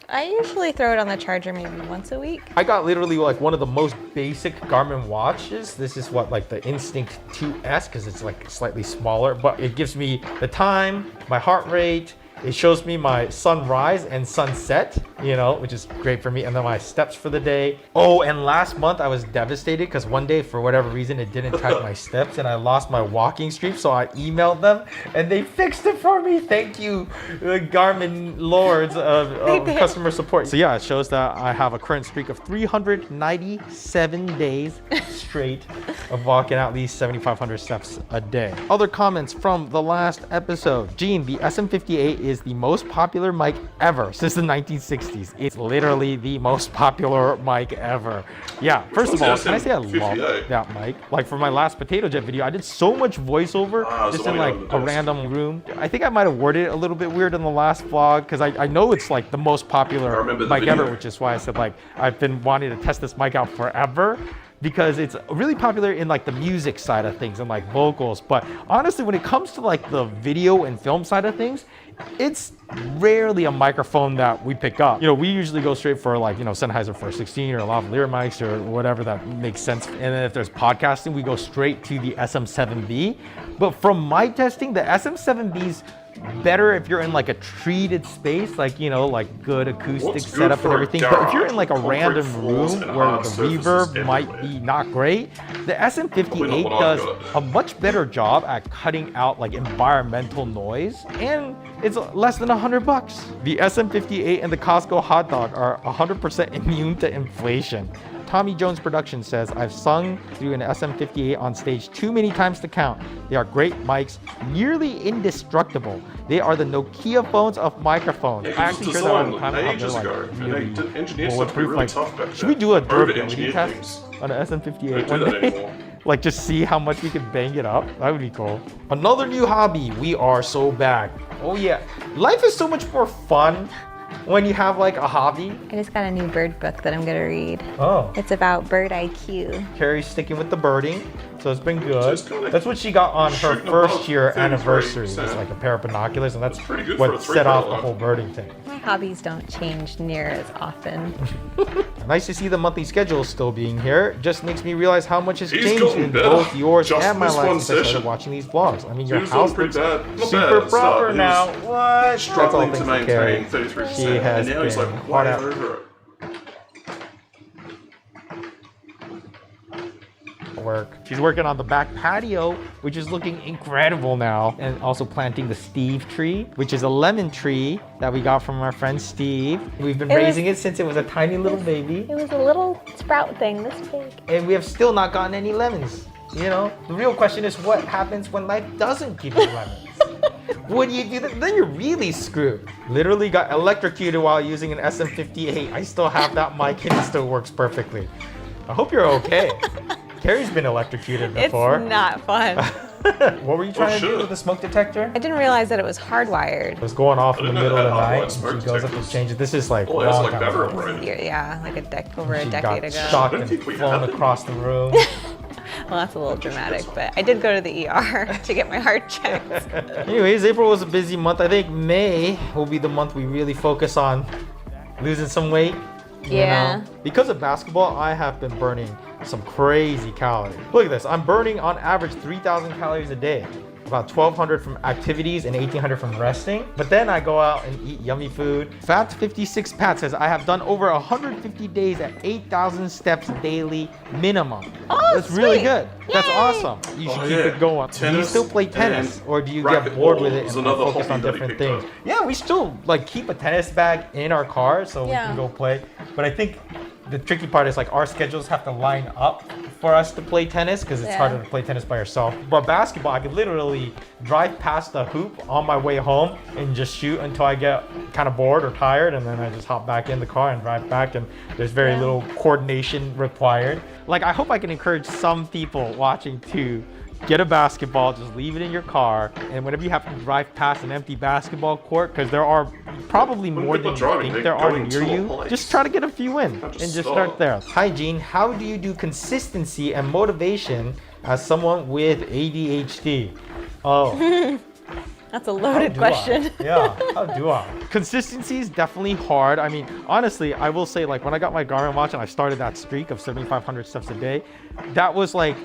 I usually throw it on the charger maybe once a week. I got literally like one of the most basic Garmin watches. This is what, like the Instinct 2S, because it's like slightly smaller, but it gives me the time, my heart rate. It shows me my sunrise and sunset, you know, which is great for me. And then my steps for the day. Oh, and last month I was devastated because one day, for whatever reason, it didn't track my steps and I lost my walking streak. So I emailed them and they fixed it for me. Thank you, Garmin lords of customer support. So yeah, it shows that I have a current streak of 397 days straight of walking at least 7,500 steps a day. Other comments from the last episode. Gene, the SM58 is the most popular mic ever since the 1960s. It's literally the most popular mic ever. Yeah, first of all, can I say I love that mic? Like for my last Potato Jet video, I did so much voiceover just in like a random room. I think I might have worded it a little bit weird in the last vlog because I know it's like the most popular mic ever, which is why I said like I've been wanting to test this mic out forever, because it's really popular in like the music side of things and like vocals. But honestly, when it comes to like the video and film side of things, it's rarely a microphone that we pick up. You know, we usually go straight for like, you know, Sennheiser 416 or lavalier mics or whatever that makes sense. And then if there's podcasting, we go straight to the SM7B. But from my testing, the SM7B's better if you're in like a treated space, like, you know, like good acoustic setup and everything. But if you're in like a random room where the reverb might be not great, the SM58 does a much better job at cutting out like environmental noise, and it's less than $100. The SM58 and the Costco hot dog are 100% immune to inflation. Tommy Jones Production says, I've sung through an SM58 on stage too many times to count. They are great mics, nearly indestructible. They are the Nokia phones of microphones. I actually heard that all the time. Ages ago. Really engineers have to be really tough back then. Should we do a durability test on an SM58 one day? Like just see how much we can bang it up? That would be cool. Another new hobby. We are so back. Oh yeah. Life is so much more fun when you have like a hobby. I just got a new bird book that I'm gonna read. Oh. It's about bird IQ. Carrie's sticking with the birding, so it's been good. That's what she got on her first year anniversary. It's like a pair of binoculars, and that's what set off the whole birding thing. My hobbies don't change near as often. Nice to see the monthly schedule still being here. Just makes me realize how much has changed in both yours and my life since I started watching these vlogs. I mean, your house looks super proper now. What? Struggling to maintain 33%, she has and now he's like hard way out. over it. Work. She's working on the back patio, which is looking incredible now, and also planting the Steve tree, which is a lemon tree that we got from our friend Steve. We've been raising it since it was a tiny little baby. It was a little sprout thing this big. And we have still not gotten any lemons. You know, the real question is what happens when life doesn't give you lemons? What do you do? Then you're really screwed. Literally got electrocuted while using an SM58. I still have that mic and it still works perfectly. I hope you're okay. Carrie's been electrocuted before. It's not fun. What were you trying to do with the smoke detector? I didn't realize that it was hardwired. It was going off in the middle of the night. Smoke She goes up to change it. This is like Oh, long it's like time better ago. upgrade. Yeah, like over a She decade got ago. shocked and flown across the room. Well, that's a little dramatic, but I did go to the ER to get my heart checked. Anyways, April was a busy month. I think May will be the month we really focus on losing some weight. You know? Because of basketball, I have been burning some crazy calories. Look at this. I'm burning on average 3,000 calories a day. About 1,200 from activities and 1,800 from resting. But then I go out and eat yummy food. Fat 56 Pat says I have done over 150 days at 8,000 steps daily minimum. Oh, that's really sweet. good. That's Yay. awesome. You should keep it going. Do you still play tennis, or do you get bored with it and focus on different things? Yeah, we still like keep a tennis bag in our car so we can go play. But I think the tricky part is like our schedules have to line up for us to play tennis because it's harder to play tennis by yourself. But basketball, I could literally drive past the hoop on my way home and just shoot until I get kind of bored or tired, and then I just hop back in the car and drive back, and there's very little coordination required. Like, I hope I can encourage some people watching to get a basketball, just leave it in your car, and whenever you have to drive past an empty basketball court, because there are probably more than you think there are near you, just try to get a few in and just start there. Hi Gene, how do you do consistency and motivation as someone with ADHD? Oh. That's a loaded question. Yeah, how do I? Consistency is definitely hard. I mean, honestly, I will say, like, when I got my Garmin watch and I started that streak of 7,500 steps a day, that was like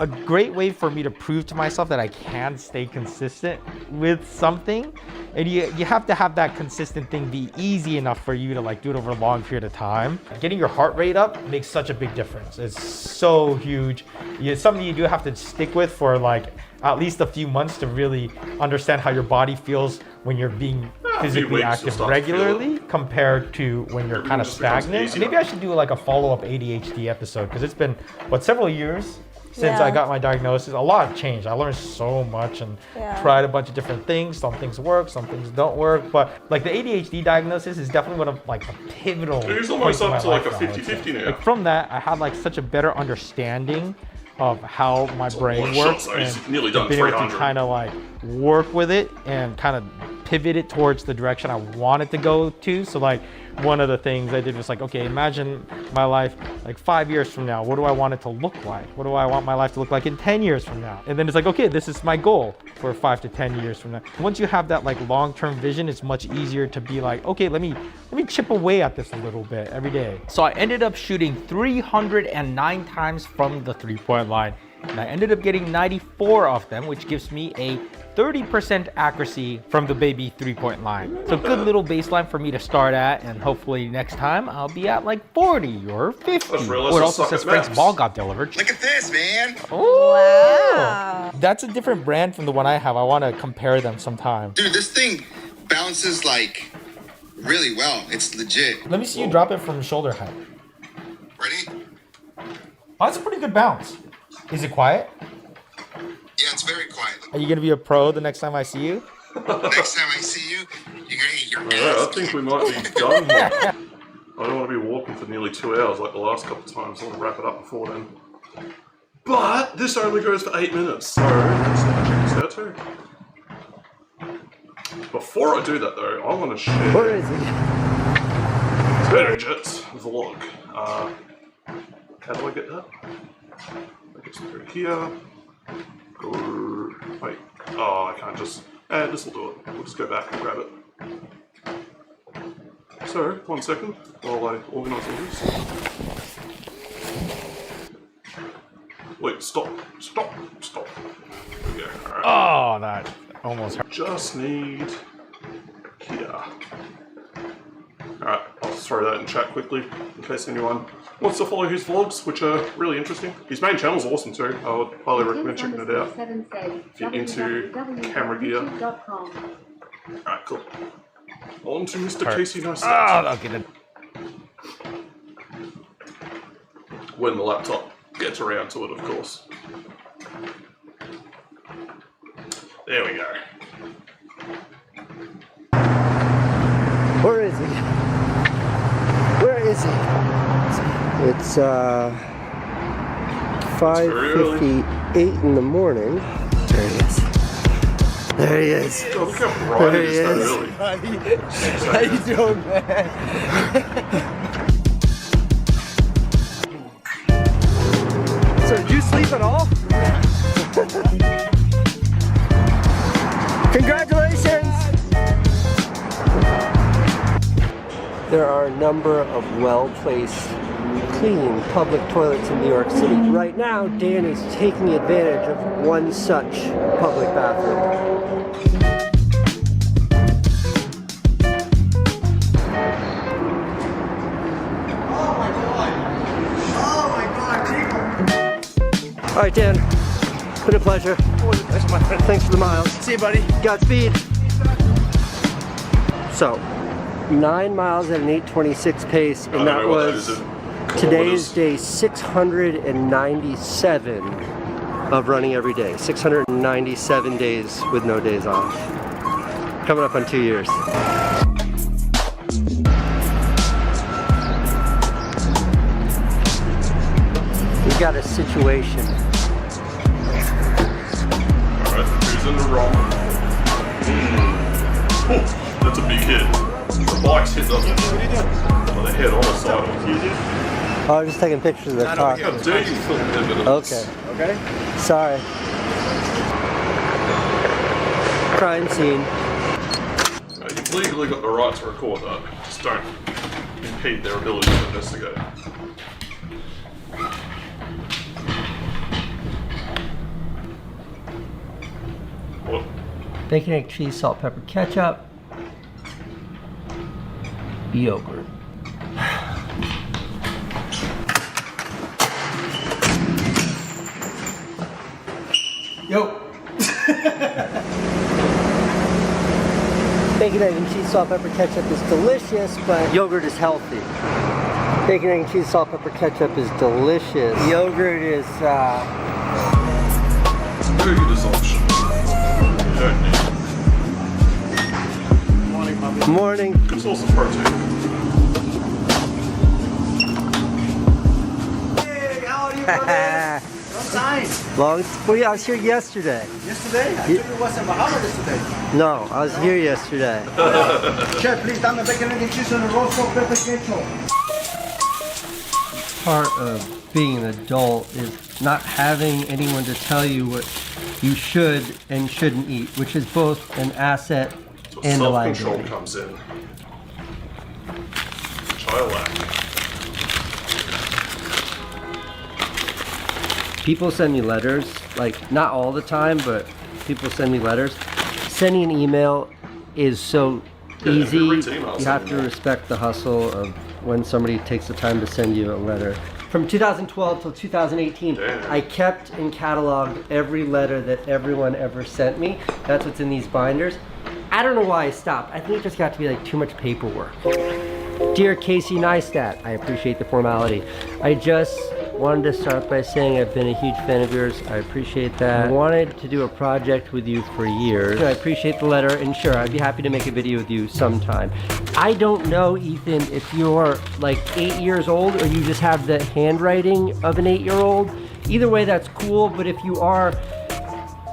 a great way for me to prove to myself that I can stay consistent with something. And you have to have that consistent thing be easy enough for you to like do it over a long period of time. Getting your heart rate up makes such a big difference. It's so huge. It's something you do have to stick with for like at least a few months to really understand how your body feels when you're being physically active regularly compared to when you're kind of stagnant. Maybe I should do like a follow-up ADHD episode because it's been, several years since I got my diagnosis. A lot have changed. I learned so much and tried a bunch of different things. Some things work, some things don't work. But like the ADHD diagnosis is definitely one of like the pivotal It's almost up to like a life, 50-50 now. Like from that, I had like such a better understanding of how my brain works and nearly done being able to 300. kind of like work with it and kind of pivot it towards the direction I wanted to go to. So like one of the things I did was like, okay, imagine my life like 5 years from now. What do I want it to look like? What do I want my life to look like in 10 years from now? And then it's like, okay, this is my goal for 5 to 10 years from now. Once you have that like long-term vision, it's much easier to be like, okay, let me chip away at this a little bit every day. So I ended up shooting 309 times from the three-point line. And I ended up getting 94 of them, which gives me a 30% accuracy from the baby three-point line. So good little baseline for me to start at, and hopefully next time I'll be at like 40 or 50. Oh, it also says Frank's ball got delivered. Look at this, man. Oh, wow. That's a different brand from the one I have. I want to compare them sometime. Dude, this thing bounces like really well. It's legit. Let me see you drop it from shoulder height. Ready? Oh, that's a pretty good bounce. Is it quiet? Yeah, it's very quiet. Are you going to be a pro the next time I see you? Next time I see you, you're gonna eat your I think we might be done here. I don't want to be walking for nearly 2 hours like the last couple of times. I want to wrap it up before then. But this only goes for 8 minutes, so let's check this out too. Before I do that though, I want to share Where is it? Benjit's vlog. How do I get that? I guess through here. Go. Wait. Oh, I can't just. This will do it. We'll just go back and grab it. So, 1 second while I organise all this. Wait, stop. Stop. Stop. There we go. Alright. Oh, that almost hurt. Just need here. Alright, I'll throw that in chat quickly in case anyone wants to follow his vlogs, which are really interesting. His main channel's awesome too. I would highly recommend checking it out if you're into camera gear. Alright, cool. On to Mr. Casey Neistat. Oh, okay. When the laptop gets around to it, of course. There we go. Where is it? Where is it? It's 5:58 in the morning. There he is. There he is. Oh, look how bright There it he is, is. really. How you doing, man? So did you sleep at all? Congratulations! There are a number of well-placed, clean public toilets in New York City. Right now, Dan is taking advantage of one such public bathroom. All right, Dan. Been a pleasure. Thanks for the miles. See you, buddy. Godspeed. So, 9 miles at an 8:26 pace, and that was today's day 697 of running every day. 697 days with no days off. Coming up on 2 years. We've got a situation. Alright, who's in the wrong? Oh, that's a big hit. The bike's hit on the head on the side. Oh, I'm just taking pictures of the car. How dare you film evidence? Okay. Okay. Sorry. Crime scene. You've legally got the right to record that. Just don't impede their ability to investigate. What? Bacon, egg, cheese, salt, pepper, ketchup. Yogurt. Yo. Bacon, egg, and cheese, salt, pepper, ketchup is delicious, but yogurt is healthy. Bacon, egg, and cheese, salt, pepper, ketchup is delicious. Yogurt is, Very good assumption. You don't need it. Morning. Good source of protein. Hey, how are you, brother? Long time. Long. Well, yeah, I was here yesterday. Yesterday? I thought it was in Bahamas yesterday. No, I was here yesterday. Chef, please, dame bacon and cheese on the roll salt pepper ketchup. Part of being an adult is not having anyone to tell you what you should and shouldn't eat, which is both an asset and a Self-control liability. comes in. Which I lack. People send me letters, like not all the time, but people send me letters. Sending an email is so easy. who reads emails You have to anymore? respect the hustle of when somebody takes the time to send you a letter. From 2012 till 2018, I kept and cataloged every letter that everyone ever sent me. That's what's in these binders. I don't know why I stopped. I think it just got to be like too much paperwork. Dear Casey Neistat, I appreciate the formality. I just wanted to start by saying I've been a huge fan of yours. I appreciate that. I wanted to do a project with you for years. I appreciate the letter, and sure, I'd be happy to make a video with you sometime. I don't know, Ethan, if you're like 8 years old or you just have the handwriting of an 8-year-old. Either way, that's cool, but if you are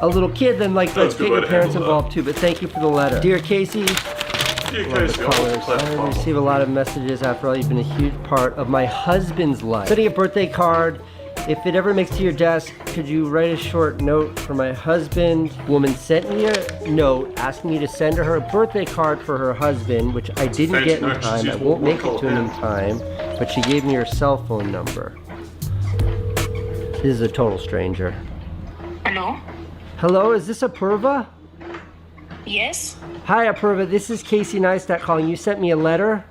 a little kid, then like let's get your parents involved too. But thank you for the letter. Dear Casey, love the colors. I receive a lot of messages. After all, you've been a huge part of my husband's life. Sending a birthday card. If it ever makes it to your desk, could you write a short note for my husband? Woman sent me a note asking me to send her a birthday card for her husband, which I didn't get in time. I won't make it to him in time, but she gave me her cell phone number. This is a total stranger. Hello? Hello, is this Apurva? Yes? Hi Apurva, this is Casey Neistat calling. You sent me a letter?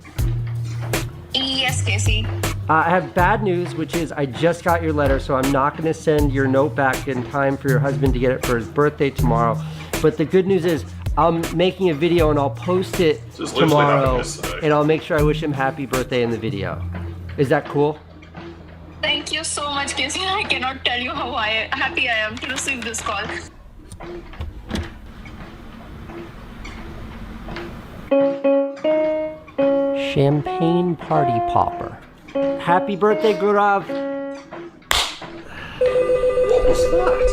Yes, Casey. I have bad news, which is I just got your letter, so I'm not going to send your note back in time for your husband to get it for his birthday tomorrow. But the good news is I'm making a video and I'll post it tomorrow, and I'll make sure I wish him happy birthday in the video. Is that cool? Thank you so much, Casey. I cannot tell you how happy I am to receive this call. Champagne party popper. Happy birthday, Gaurav. What was that?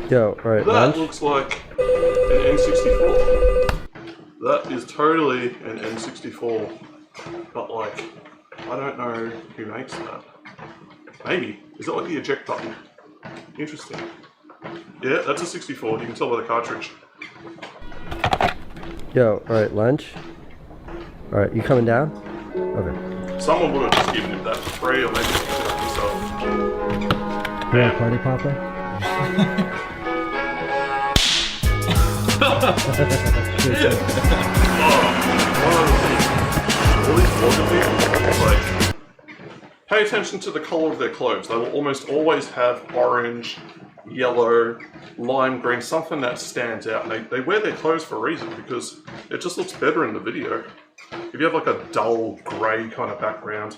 Yo, all right, That lunch? looks like an N64. That is totally an N64. But like, I don't know who makes that. Maybe. Is it like the eject button? Interesting. Yeah, that's a 64. You can tell by the cartridge. Yo, all right, lunch? All right, you coming down? Okay. Someone would have just given him that for free, or maybe he picked it up himself. You want a party popper? All these vlogger people, like, pay attention to the colour of their clothes. They will almost always have orange, yellow, lime green, something that stands out. And they wear their clothes for a reason, because it just looks better in the video. If you have like a dull grey kind of background,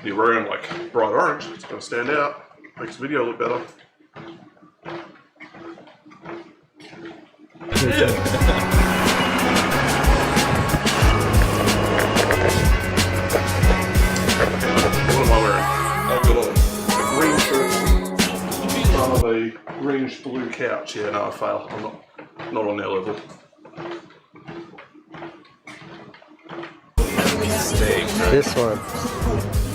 you're wearing like bright orange, it's going to stand out, makes the video look better. What am I wearing? I've got a green shirt in front of a greenish blue couch. Yeah, no, I fail. I'm not on their level. This one.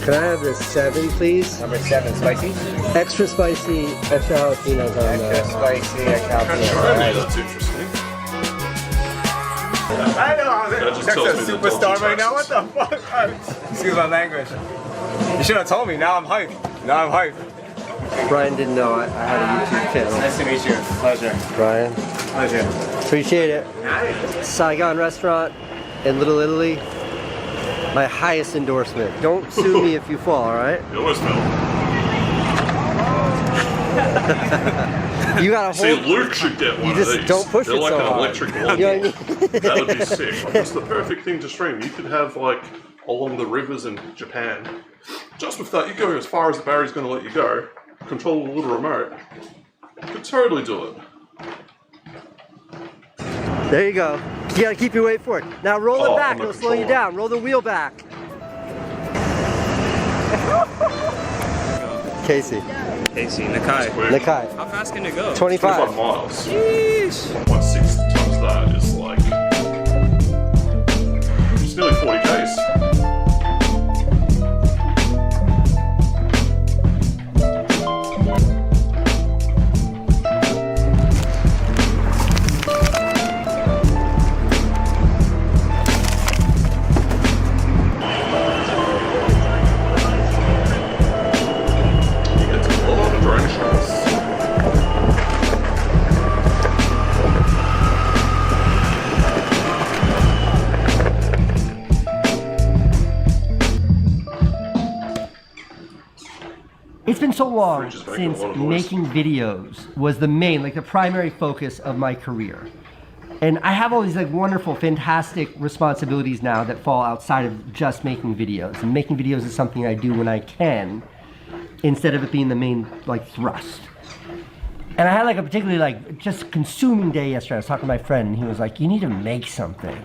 Can I have the 7, please? Number 7, spicy? Extra spicy, extra jalapenos on that. Extra spicy, extra jalapenos. That's interesting. I know, That Texas superstar right now. What the fuck? Excuse my language. You should have told me. Now I'm hyped. Now I'm hyped. Brian didn't know I had a YouTube channel. Nice to meet you. Pleasure. Brian. Pleasure. Appreciate it. Saigon restaurant in Little Italy. My highest endorsement. Don't sue me if you fall, alright? You almost fell. You gotta hold. See, Luke should get one You of just these. don't push They're it like so an hard. electric You know lawnmower. what I mean? That would be sick. Like, it's the perfect thing to stream. You could have like along the rivers in Japan. Just with that, you go as far as the battery's going to let you go. Control the little remote. You could totally do it. There you go. You gotta keep your weight forward. Now roll it back, on the it'll slow you controller. down. Roll the wheel back. Casey. Casey, Nakai. Nakai. How fast can it go? 25 miles. Jeez. 1/6 times that is like... It's nearly 40 Ks. It's been so long Just making since a lot of noise. making videos was the main, like the primary focus of my career. And I have all these like wonderful, fantastic responsibilities now that fall outside of just making videos. And making videos is something I do when I can, instead of it being the main like thrust. And I had like a particularly like just consuming day yesterday. I was talking to my friend and he was like, you need to make something.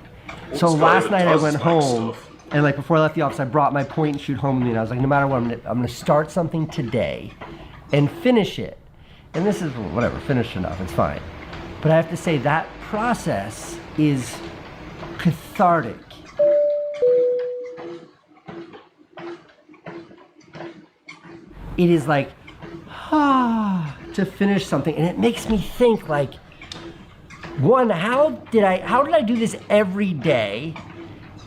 So This guy last night I does went make home stuff. and like before I left the office, I brought my point and shoot home with me and I was like, no matter what, I'm gonna start something today and finish it. And this is whatever, finished enough, it's fine. But I have to say that process is cathartic. It is like, to finish something, and it makes me think like, one, how did I do this every day?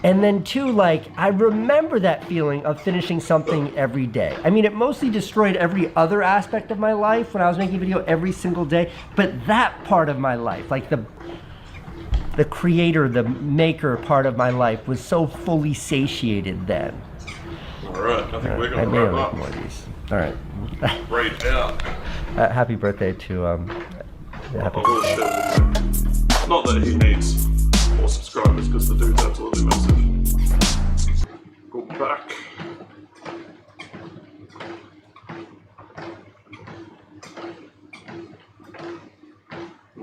And then two, like, I remember that feeling of finishing something every day. I mean, it mostly destroyed every other aspect of my life when I was making a video every single day, but that part of my life, like the creator, the maker part of my life was so fully satiated then. Alright, I think we're I going may to make wrap more up. of these. All right. Right out. Happy birthday to happy I will share with him. Not that he needs more subscribers because the dude's absolutely massive. Go back.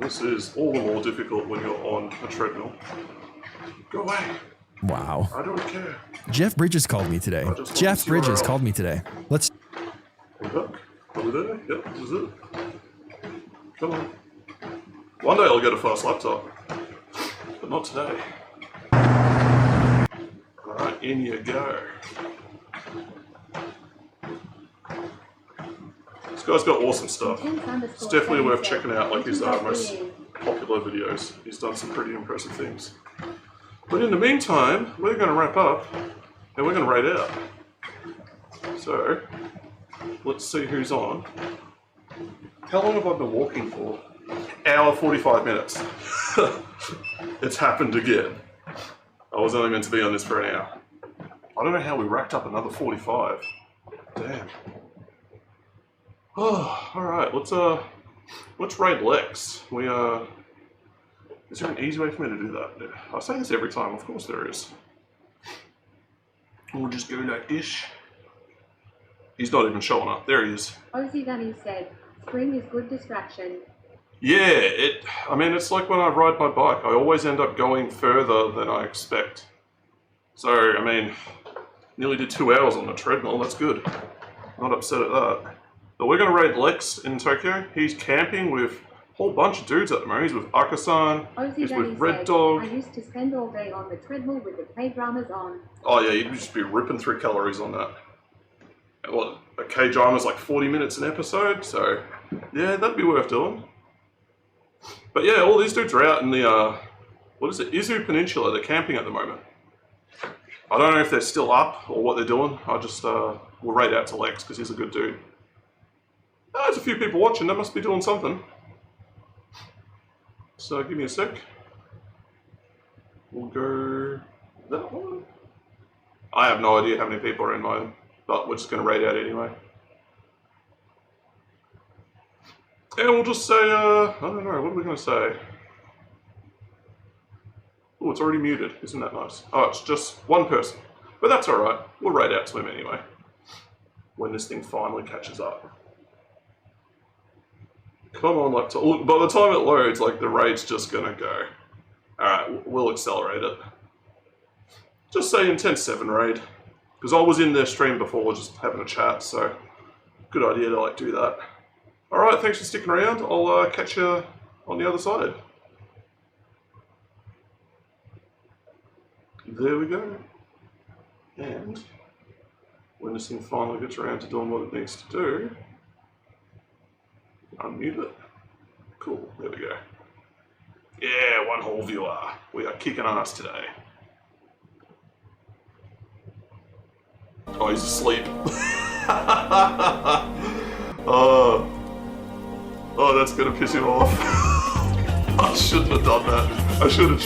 This is all the more difficult when you're on a treadmill. Go away. Wow. I don't care. Jeff Bridges called me today. Jeff Bridges called me today. Let's. Are we back? Are we there? Yep, this is it. Come on. One day I'll get a fast laptop, but not today. Alright, in you go. This guy's got awesome stuff. It's definitely worth checking out, like his most popular videos. He's done some pretty impressive things. But in the meantime, we're going to wrap up and we're going to rate out. So, let's see who's on. How long have I been walking for? Hour 45 minutes. It's happened again. I was only meant to be on this for an hour. I don't know how we racked up another 45. Damn. Oh, alright, let's raid Lex. Is there an easy way for me to do that? I say this every time, of course there is. We'll just go like this. He's not even showing up. There he is. Ozzy Gunny said, spring is good distraction. Yeah, it's like when I ride my bike. I always end up going further than I expect. So, nearly did 2 hours on the treadmill. That's good. Not upset at that. But we're going to raid Lex in Tokyo. He's camping with a whole bunch of dudes at the moment. He's with Akasan. He's with Red Dog. I used to spend all day on the treadmill with the K-dramas on. Oh yeah, you'd just be ripping through calories on that. Well, a K-drama's like 40 minutes an episode, so yeah, that'd be worth doing. But yeah, all these dudes are out in the, Izu Peninsula. They're camping at the moment. I don't know if they're still up or what they're doing. I just, we'll raid out to Lex because he's a good dude. Oh, there's a few people watching. They must be doing something. So give me a sec. We'll go that one. I have no idea how many people are in mine, but we're just going to raid out anyway. And we'll just say, I don't know, what are we going to say? Oh, it's already muted. Isn't that nice? Oh, it's just one person. But that's alright. We'll raid out to him anyway. When this thing finally catches up. Come on, laptop. By the time it loads, the raid's just gonna go. Alright, we'll accelerate it. Just say Intense 7 raid. Because I was in their stream before just having a chat, so good idea to do that. Alright, thanks for sticking around. I'll catch you on the other side. There we go. And when this thing finally gets around to doing what it needs to do, unmute it. Cool, there we go. Yeah, one whole viewer. We are kicking ass today. Oh, he's asleep. Oh, that's gonna piss him off. I shouldn't have done that. I should have